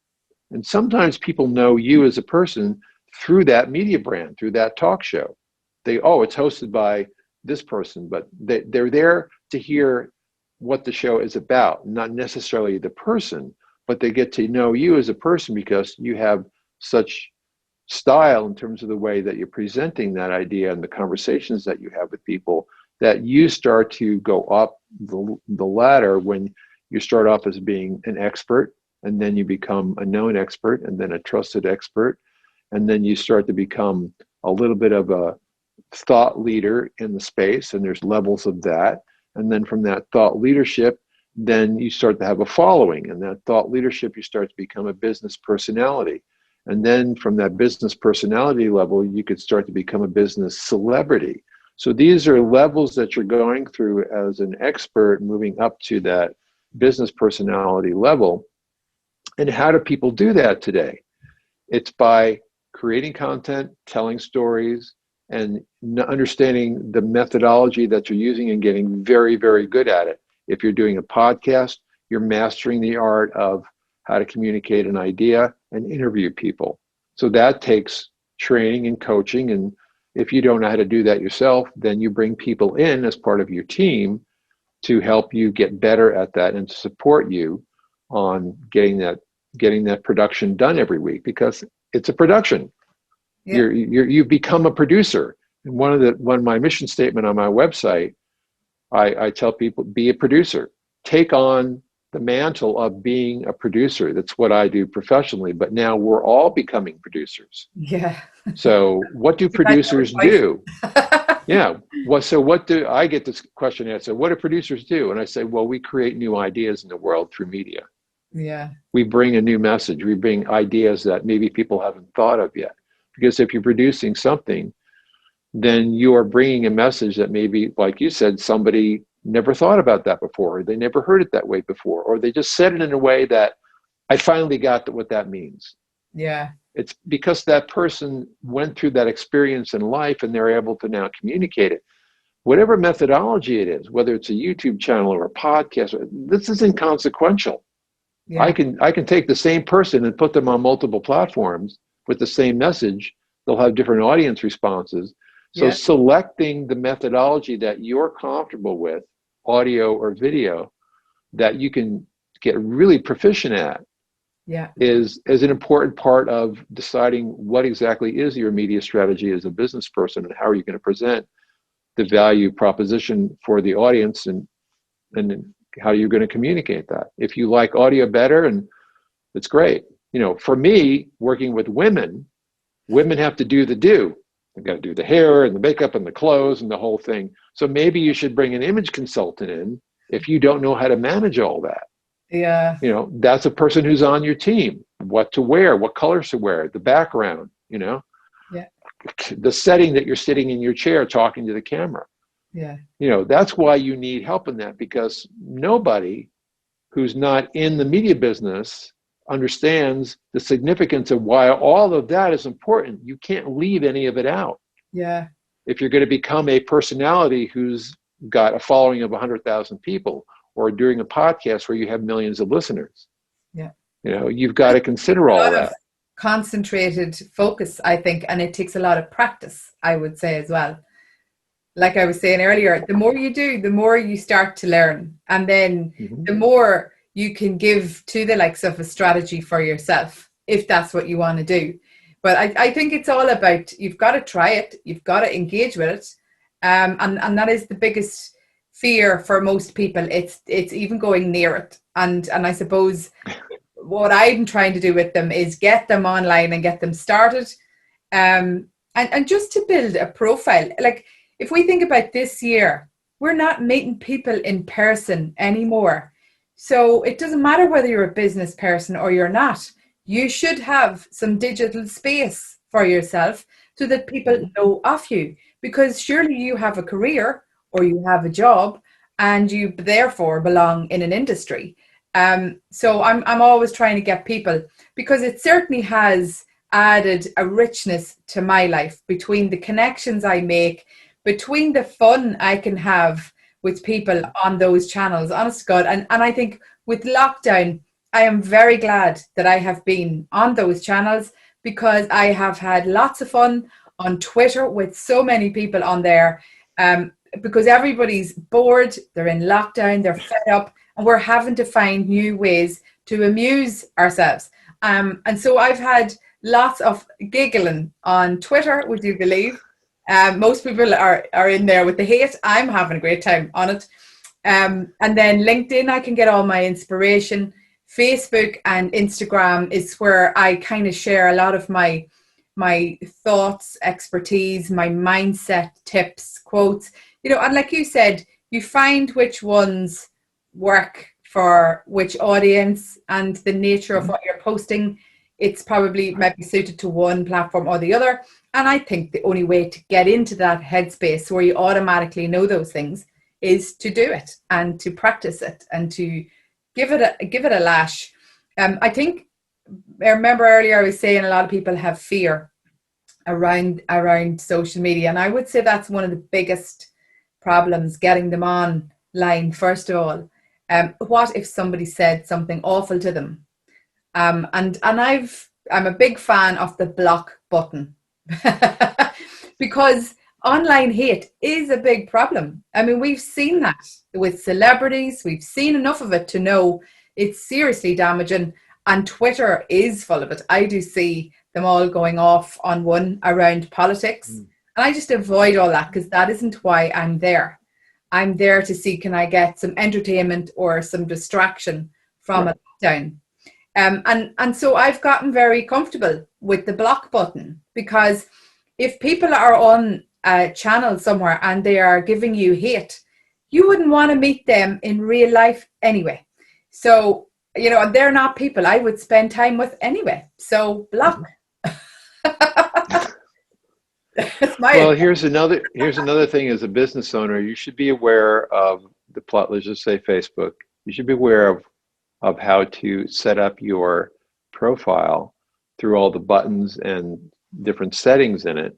And sometimes people know you as a person through that media brand, through that talk show. It's hosted by this person, but they're there to hear what the show is about, not necessarily the person, but they get to know you as a person because you have such style in terms of the way that you're presenting that idea and the conversations that you have with people, that you start to go up the ladder when you start off as being an expert, and then you become a known expert, and then a trusted expert, and then you start to become a little bit of a thought leader in the space, and there's levels of that. And then from that thought leadership, then you start to have a following, and that thought leadership, you start to become a business personality. And then from that business personality level, you could start to become a business celebrity. So these are levels that you're going through as an expert, moving up to that business personality level. And how do people do that today? It's by creating content, telling stories, and understanding the methodology that you're using and getting very, very good at it. If you're doing a podcast, you're mastering the art of how to communicate an idea and interview people. So that takes training and coaching. And if you don't know how to do that yourself, then you bring people in as part of your team to help you get better at that and to support you on getting that production done every week, because it's a production. Yeah. You've become a producer. And one of my mission statement on my website, I tell people, be a producer. Take on the mantle of being a producer. That's what I do professionally, but now we're all becoming producers. Yeah. So what do producers do? Yeah. Well, so what do I get this question asked? So what do producers do? And I say, well, we create new ideas in the world through media. Yeah. We bring a new message. We bring ideas that maybe people haven't thought of yet. Because if you're producing something, then you are bringing a message that maybe, like you said, somebody never thought about that before, or they never heard it that way before, or they just said it in a way that I finally got what that means. Yeah. It's because that person went through that experience in life and they're able to now communicate it. Whatever methodology it is, whether it's a YouTube channel or a podcast, this is inconsequential. Yeah. I can take the same person and put them on multiple platforms with the same message. They'll have different audience responses. So selecting the methodology that you're comfortable with, audio or video, that you can get really proficient at, is an important part of deciding what exactly is your media strategy as a business person, and how are you going to present the value proposition for the audience, and how you're going to communicate that. If you like audio better, and it's great. You know, for me, working with women have to do the do. They've got to do the hair and the makeup and the clothes and the whole thing. So maybe you should bring an image consultant in if you don't know how to manage all that. Yeah. You know, that's a person who's on your team. What to wear, what colors to wear, the background, you know, the setting that you're sitting in your chair talking to the camera. Yeah. You know, that's why you need help in that, because nobody who's not in the media business understands the significance of why all of that is important. You can't leave any of it out. Yeah. If you're going to become a personality who's got a following of 100,000 people, or doing a podcast where you have millions of listeners, you know, you've got to consider all that. Concentrated focus, I think, and it takes a lot of practice, I would say, as well. Like I was saying earlier, the more you do, the more you start to learn, and then the more you can give to the likes of a strategy for yourself, if that's what you want to do. But I think it's all about, you've got to try it, you've got to engage with it, and that is the biggest fear for most people. It's even going near it, and I suppose what I'm trying to do with them is get them online and get them started, and just to build a profile. Like, if we think about this year, we're not meeting people in person anymore. So it doesn't matter whether you're a business person or you're not. You should have some digital space for yourself so that people know of you, because surely you have a career or you have a job and you therefore belong in an industry. So I'm always trying to get people, because it certainly has added a richness to my life, between the connections I make, between the fun I can have with people on those channels, honest to God. And I think with lockdown, I am very glad that I have been on those channels, because I have had lots of fun on Twitter with so many people on there, because everybody's bored, they're in lockdown, they're fed up, and we're having to find new ways to amuse ourselves. And so I've had lots of giggling on Twitter, would you believe? Most people are in there with the hate. I'm having a great time on it. And then LinkedIn, I can get all my inspiration. Facebook and Instagram is where I kind of share a lot of my thoughts, expertise, my mindset, tips, quotes, you know. And like you said, you find which ones work for which audience, and the nature of what you're posting, it's probably maybe suited to one platform or the other. And I think the only way to get into that headspace where you automatically know those things is to do it and to practice it and to give it a lash. I think, I remember earlier I was saying a lot of people have fear around social media, and I would say that's one of the biggest problems, getting them online. First of all, what if somebody said something awful to them? And I'm a big fan of the block button, because online hate is a big problem. I mean, we've seen that with celebrities. We've seen enough of it to know it's seriously damaging, and Twitter is full of it. I do see them all going off on one around politics, and I just avoid all that, because that isn't why I'm there. I'm there to see, can I get some entertainment or some distraction from a lockdown? And so I've gotten very comfortable with the block button, because if people are on a channel somewhere and they are giving you hate, you wouldn't want to meet them in real life anyway. So, you know, they're not people I would spend time with anyway. So block. Well, here's another thing. As a business owner, you should be aware of the plot. Let's just say Facebook. You should be aware of how to set up your profile through all the buttons and different settings in it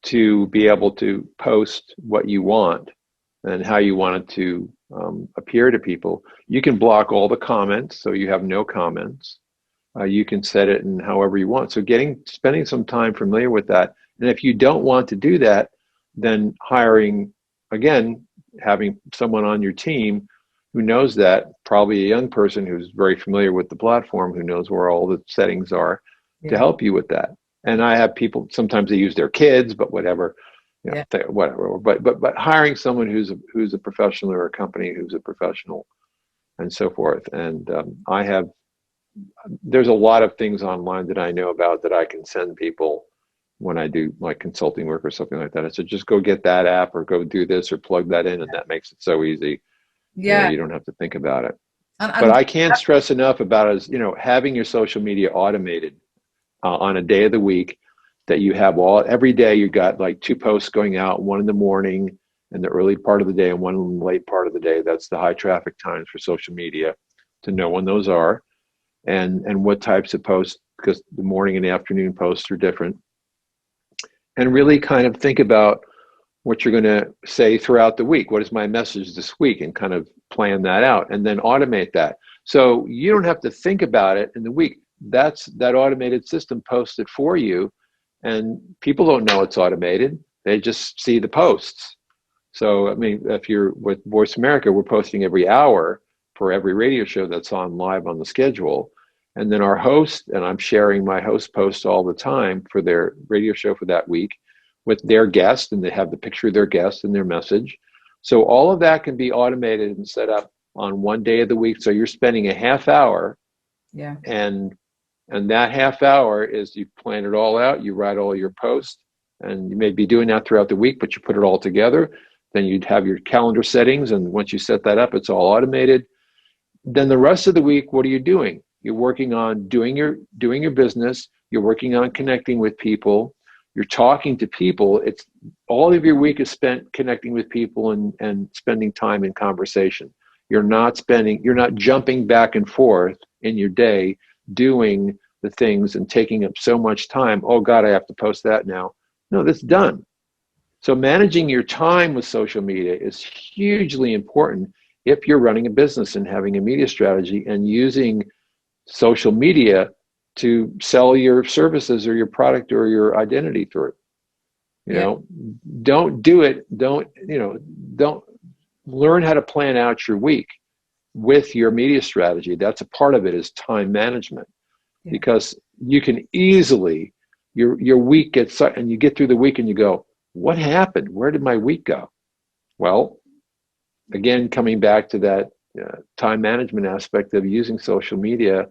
to be able to post what you want and how you want it to appear to people. You can block all the comments, so you have no comments. You can set it in however you want. So spending some time familiar with that. And if you don't want to do that, then having someone on your team who knows that, probably a young person who's very familiar with the platform, who knows where all the settings are, to help you with that. And I have people, sometimes they use their kids, but whatever, whatever. But hiring someone who's a professional, or a company who's a professional, and so forth. And there's a lot of things online that I know about that I can send people when I do like consulting work or something like that. I said, just go get that app or go do this or plug that in, and that makes it so easy. Yeah, you don't have to think about it. But I can't stress enough about it, having your social media automated on a day of the week, that you have every day you got like 2 posts going out, one in the morning in the early part of the day and one in the late part of the day. That's the high traffic times for social media, to know when those are and what types of posts, because the morning and afternoon posts are different. And really kind of think about what you're going to say throughout the week. What is my message this week? And kind of plan that out and then automate that. So you don't have to think about it in the week. That automated system posts it for you, and people don't know it's automated. They just see the posts. So, I mean, if you're with Voice America, we're posting every hour for every radio show that's on live on the schedule. And then our host, and I'm sharing my host posts all the time for their radio show for that week with their guest, and they have the picture of their guest and their message. So all of that can be automated and set up on one day of the week. So you're spending a half hour, and that half hour is, you plan it all out, you write all your posts, and you may be doing that throughout the week, but you put it all together. Then you'd have your calendar settings, and once you set that up, it's all automated. Then the rest of the week, what are you doing? You're working on doing your business. You're working on connecting with people. You're talking to people. It's all of your week is spent connecting with people and spending time in conversation. You're not jumping back and forth in your day doing the things and taking up so much time. Oh God, I have to post that now. No, that's done. So managing your time with social media is hugely important if you're running a business and having a media strategy and using social media to sell your services or your product or your identity through it. Don't do it. Don't learn how to plan out your week with your media strategy. That's a part of it, is time management, because you can easily, your week gets, and you get through the week and you go, what happened? Where did my week go? Well, again, coming back to that time management aspect of using social media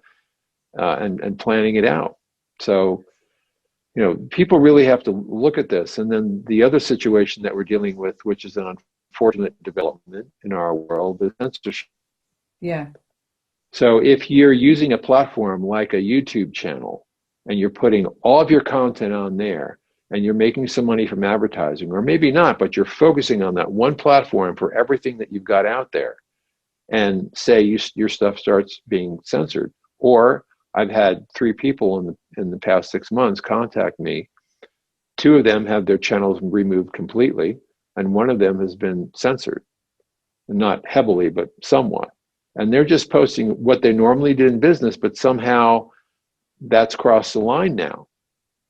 and planning it out. So, people really have to look at this. And then the other situation that we're dealing with, which is an unfortunate development in our world, is censorship. Yeah. So if you're using a platform like a YouTube channel and you're putting all of your content on there and you're making some money from advertising, or maybe not, but you're focusing on that one platform for everything that you've got out there, and say your stuff starts being censored. Or I've had 3 people in the past 6 months contact me. 2 of them have their channels removed completely, and 1 of them has been censored. Not heavily, but somewhat. And they're just posting what they normally did in business, but somehow that's crossed the line now.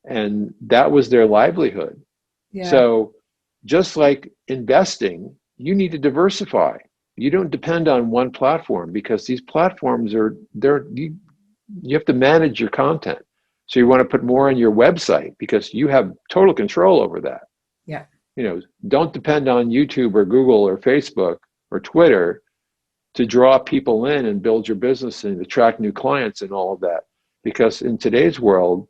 And that was their livelihood. Yeah. So just like investing, you need to diversify. You don't depend on one platform, because these platforms you have to manage your content. So you want to put more on your website, because you have total control over that. Yeah. Don't depend on YouTube or Google or Facebook or Twitter to draw people in and build your business and attract new clients and all of that. Because in today's world,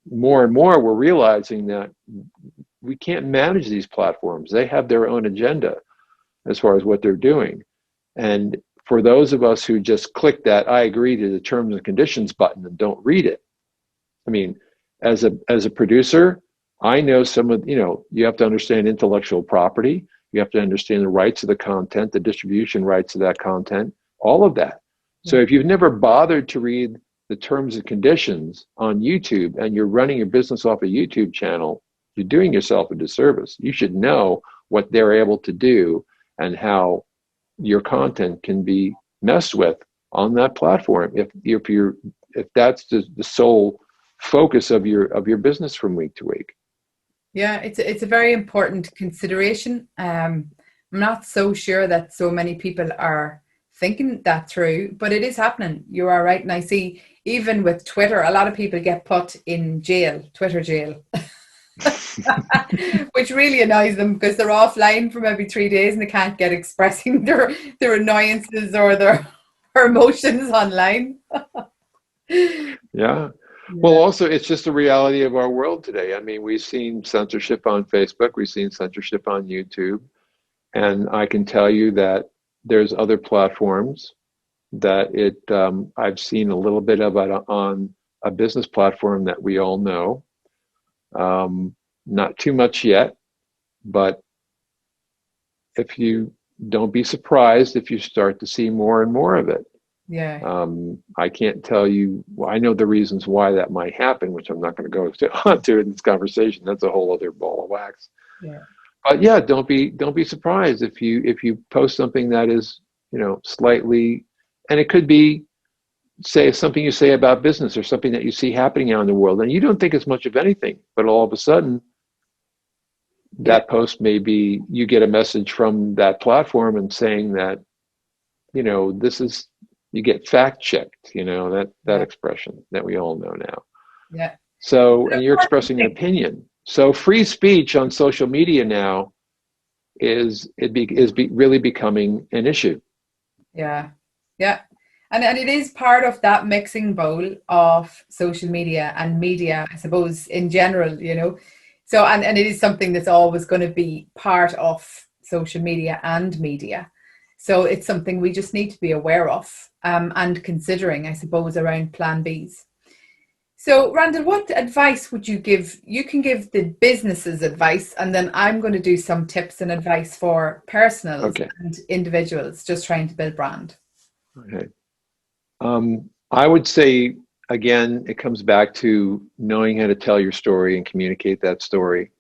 more and more we're realizing that we can't manage these platforms. They have their own agenda as far as what they're doing. And for those of us who just click that I agree to the terms and conditions button and don't read it, I mean, as a producer, I know some of, you have to understand intellectual property. You have to understand the rights of the content, the distribution rights of that content, all of that. So if you've never bothered to read the terms and conditions on YouTube and you're running your business off a YouTube channel, you're doing yourself a disservice. You should know what they're able to do and how your content can be messed with on that platform if that's the sole focus of your business from week to week. Yeah, it's a very important consideration. I'm not so sure that so many people are thinking that through, but it is happening. You are right. And I see even with Twitter, a lot of people get put in jail, Twitter jail, which really annoys them because they're offline for maybe 3 days and they can't get expressing their annoyances or their emotions online. Yeah. Well, also, it's just the reality of our world today. I mean, we've seen censorship on Facebook, we've seen censorship on YouTube, and I can tell you that there's other platforms that I've seen a little bit of it on a business platform that we all know. Not too much yet, but if you don't be surprised if you start to see more and more of it. Yeah. I can't tell you, I know the reasons why that might happen, which I'm not going to go onto in this conversation. That's a whole other ball of wax. Yeah. But yeah, don't be surprised if you post something that is, slightly, and it could be, say, something you say about business or something that you see happening out in the world, and you don't think it's much of anything, but all of a sudden, that post may be, you get a message from that platform and saying that, this is, you get fact checked, that expression that we all know now. Yeah. So, and you're expressing an opinion. So free speech on social media now is really becoming an issue. Yeah. Yeah. And it is part of that mixing bowl of social media and media, I suppose, in general, So, and it is something that's always going to be part of social media and media. So it's something we just need to be aware of and considering, I suppose, around plan Bs. So, Randall, what advice would you give? You can give the businesses advice, and then I'm going to do some tips and advice for personals and individuals just trying to build brand. Okay. I would say, again, it comes back to knowing how to tell your story and communicate that story.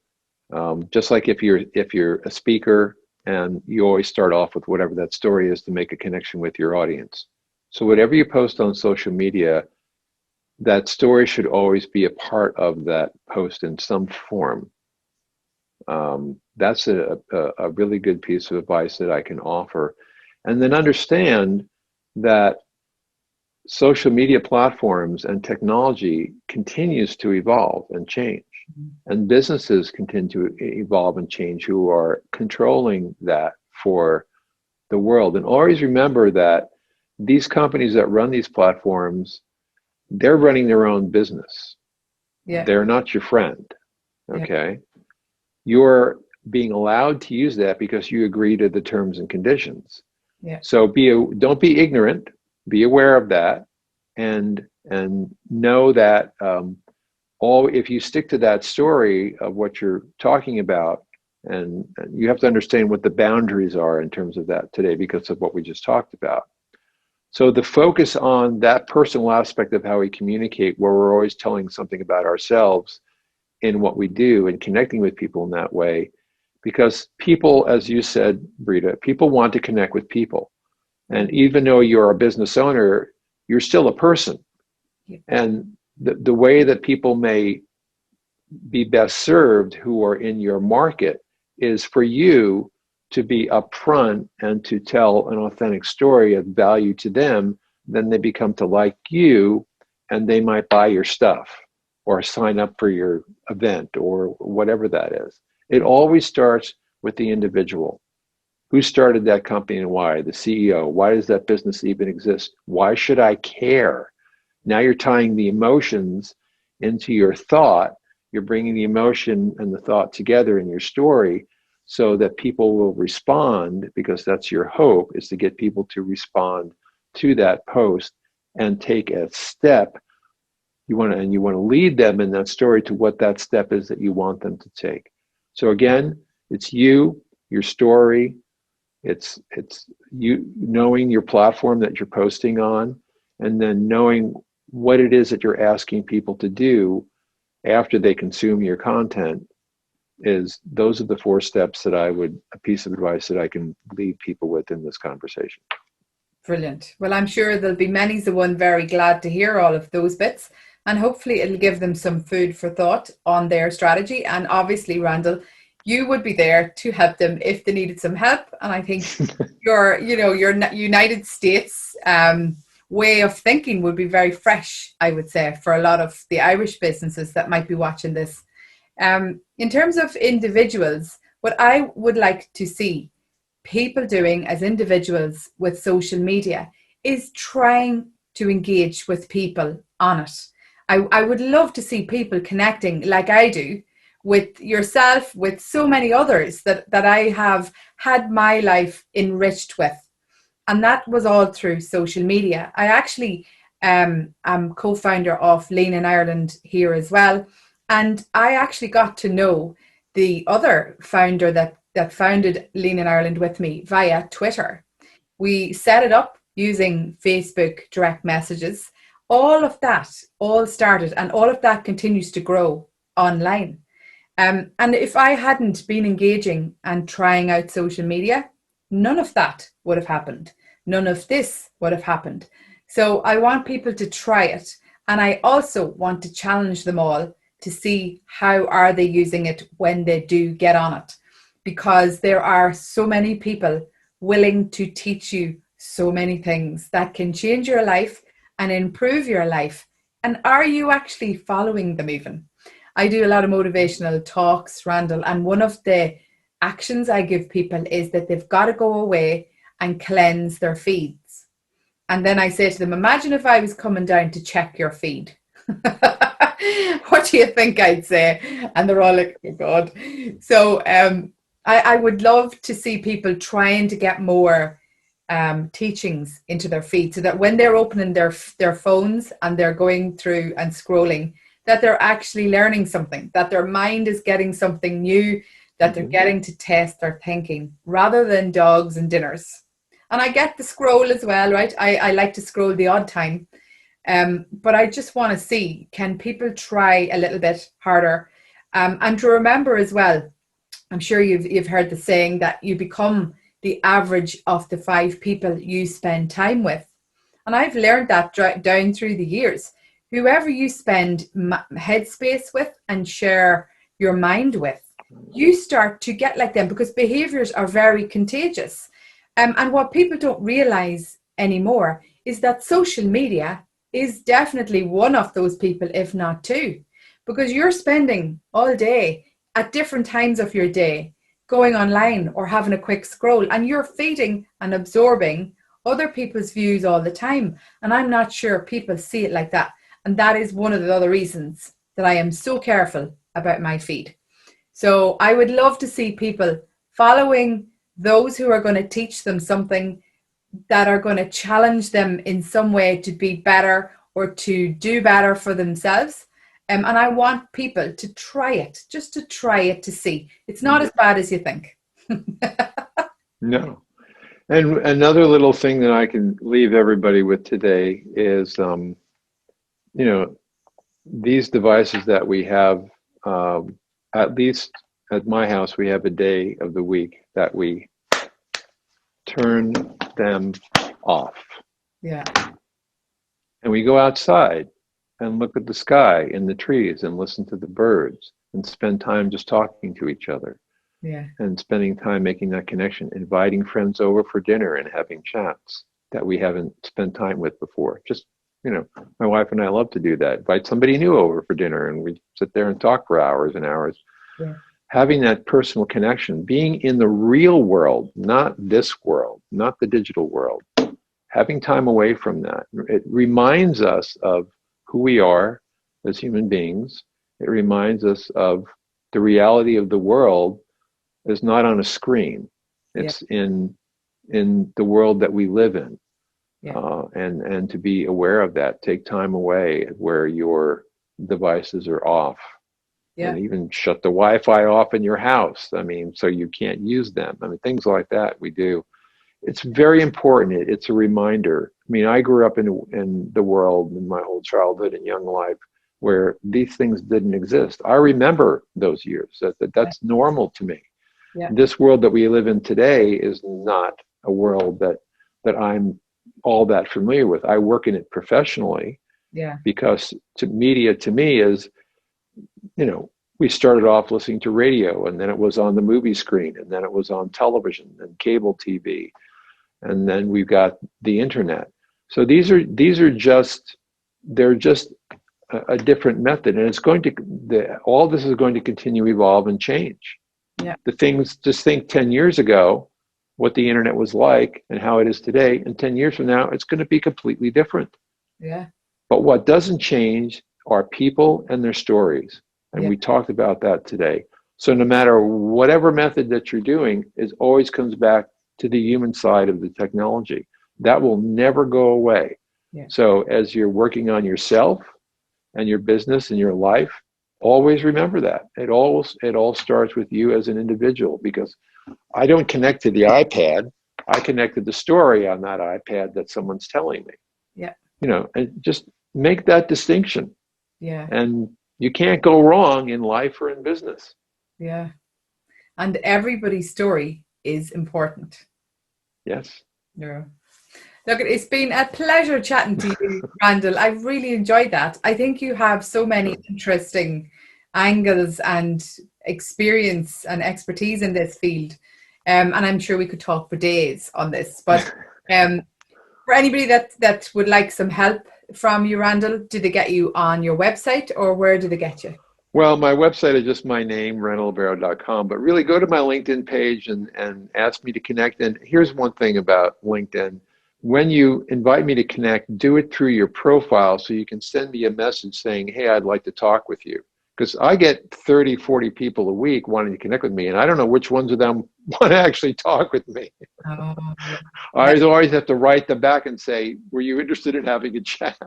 Just like if you're a speaker, and you always start off with whatever that story is to make a connection with your audience. So whatever you post on social media, that story should always be a part of that post in some form. That's a really good piece of advice that I can offer. And then understand that social media platforms and technology continues to evolve and change. And businesses continue to evolve and change who are controlling that for the world. And always remember that these companies that run these platforms, they're running their own business. Yeah. They're not your friend. Okay. Yeah. You're being allowed to use that because you agree to the terms and conditions. Yeah. So don't be ignorant, be aware of that, and know that if you stick to that story of what you're talking about, and you have to understand what the boundaries are in terms of that today because of what we just talked about. So the focus on that personal aspect of how we communicate, where we're always telling something about ourselves in what we do and connecting with people in that way, because people, as you said, Breda, people want to connect with people. And even though you're a business owner, you're still a person. Yeah. And the way that people may be best served who are in your market is for you to be upfront and to tell an authentic story of value to them. Then they become to like you, and they might buy your stuff or sign up for your event or whatever that is. It always starts with the individual. Who started that company and why? The CEO. Why does that business even exist? Why should I care? Now you're tying the emotions into your thought. You're bringing the emotion and the thought together in your story so that people will respond, because that's your hope, is to get people to respond to that post and take a step. You want to lead them in that story to what that step is that you want them to take. So again, it's you, your story, it's you knowing your platform that you're posting on, and then knowing what it is that you're asking people to do after they consume your content. Those are the 4 steps that a piece of advice that I can leave people with in this conversation. Brilliant. Well, I'm sure there'll be many's the one very glad to hear all of those bits, and hopefully it'll give them some food for thought on their strategy. And obviously, Randall, you would be there to help them if they needed some help. And I think your United States way of thinking would be very fresh, I would say, for a lot of the Irish businesses that might be watching this. In terms of individuals, what I would like to see people doing as individuals with social media is trying to engage with people on it. I would love to see people connecting like I do with yourself, with so many others that I have had my life enriched with. And that was all through social media. I actually am co-founder of Lean in Ireland here as well. And I actually got to know the other founder that founded Lean in Ireland with me via Twitter. We set it up using Facebook direct messages. All of that all started, and all of that continues to grow online. And if I hadn't been engaging and trying out social media, none of that would have happened. None of this would have happened. So I want people to try it. And I also want to challenge them all to see how are they using it when they do get on it. Because there are so many people willing to teach you so many things that can change your life and improve your life. And are you actually following them even? I do a lot of motivational talks, Randall, and one of the actions I give people is that they've got to go away and cleanse their feeds. And then I say to them, imagine if I was coming down to check your feed. What do you think I'd say? And they're all like, oh God. So I would love to see people trying to get more teachings into their feed, so that when they're opening their phones and they're going through and scrolling, that they're actually learning something, that their mind is getting something new, that they're getting to test their thinking rather than dogs and dinners. And I get the scroll as well, right? I like to scroll the odd time. But I just want to see, can people try a little bit harder? And to remember as well, I'm sure you've heard the saying that you become the average of the 5 people you spend time with. And I've learned that down through the years. Whoever you spend headspace with and share your mind with, you start to get like them, because behaviors are very contagious. And what people don't realize anymore is that social media is definitely one of those people, if not 2, because you're spending all day at different times of your day going online or having a quick scroll, and you're feeding and absorbing other people's views all the time. And I'm not sure people see it like that. And that is one of the other reasons that I am so careful about my feed. So I would love to see people following those who are going to teach them something, that are going to challenge them in some way to be better or to do better for themselves. And I want people to try it, just to try it, to see. It's not as bad as you think. No. And another little thing that I can leave everybody with today is, these devices that we have, at least at my house, we have a day of the week that we turn them off. Yeah. And we go outside and look at the sky and the trees and listen to the birds and spend time just talking to each other. Yeah. And spending time making that connection, inviting friends over for dinner and having chats that we haven't spent time with before. Just, my wife and I love to do that. Invite somebody new over for dinner and we sit there and talk for hours and hours. Yeah. Having that personal connection, being in the real world, not this world, not the digital world, having time away from that. It reminds us of who we are as human beings. It reminds us of the reality of the world is not on a screen. It's in the world that we live in. And to be aware of that, take time away where your devices are off. And even shut the Wi-Fi off in your house. I mean, so you can't use them. I mean, things like that we do. It's very important. It's a reminder. I mean, I grew up in the world in my whole childhood and young life where these things didn't exist. I remember those years. That's normal to me. This world that we live in today is not a world that I'm all that familiar with. I work in it professionally because media to me is, you know, we started off listening to radio, and then it was on the movie screen, and then it was on television and cable TV, and then we've got the internet. So these are just, they're just a different method, and it's going to, all this is going to continue to evolve and change. The things, just think 10 years ago, what the internet was like and how it is today, and 10 years from now, it's going to be completely different. But what doesn't change are people and their stories. And we talked about that today. So no matter whatever method that you're doing, it always comes back to the human side of the technology. That will never go away. So as you're working on yourself and your business and your life, always remember that. It all starts with you as an individual, because I don't connect to the iPad. I connect to the story on that iPad that someone's telling me. You know, and just make that distinction. And you can't go wrong in life or in business. And everybody's story is important. Yes. Look, it's been a pleasure chatting to you, Randall. I really enjoyed that. I think you have so many interesting angles and experience and expertise in this field. And I'm sure we could talk for days on this. But for anybody that would like some help from you, Randall, did they get you on your website, or where did they get you? Well, my website is just my name, randalllibero.com, but really go to my LinkedIn page and ask me to connect. And here's one thing about LinkedIn. When you invite me to connect, do it through your profile so you can send me a message saying, hey, I'd like to talk with you. Because I get 30, 40 people a week wanting to connect with me, and I don't know which ones of them want to actually talk with me. I always have to write them back and say, were you interested in having a chat?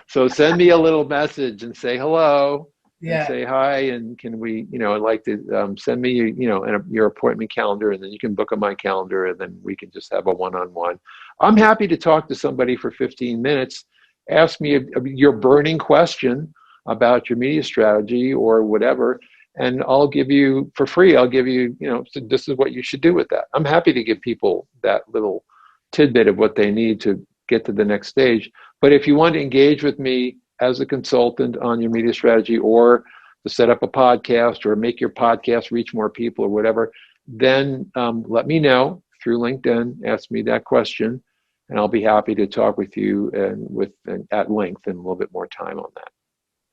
So send me a little message and say hello. And say hi, and can we, you know, I'd like to send me, you know, your appointment calendar, and then you can book on my calendar, and then we can just have a one-on-one. I'm happy to talk to somebody for 15 minutes. Ask me your burning question about your media strategy or whatever, and I'll give you, for free, I'll give you, you know, so this is what you should do with that. I'm happy to give people that little tidbit of what they need to get to the next stage. But if you want to engage with me as a consultant on your media strategy, or to set up a podcast or make your podcast reach more people or whatever, then let me know through LinkedIn, ask me that question, and I'll be happy to talk with you and at length and a little bit more time on that.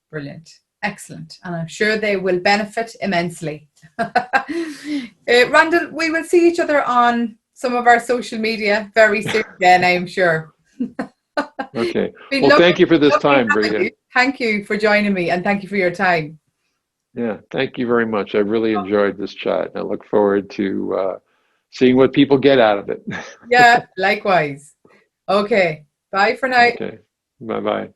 Brilliant. Excellent. And I'm sure they will benefit immensely. Randall, we will see each other on some of our social media very soon again, I'm sure. Okay. Well, thank you for this time, Breda. Thank you for joining me, and thank you for your time. Yeah, thank you very much. I really enjoyed this chat. I look forward to seeing what people get out of it. Yeah, likewise. Okay. Bye for now. Okay. Bye-bye.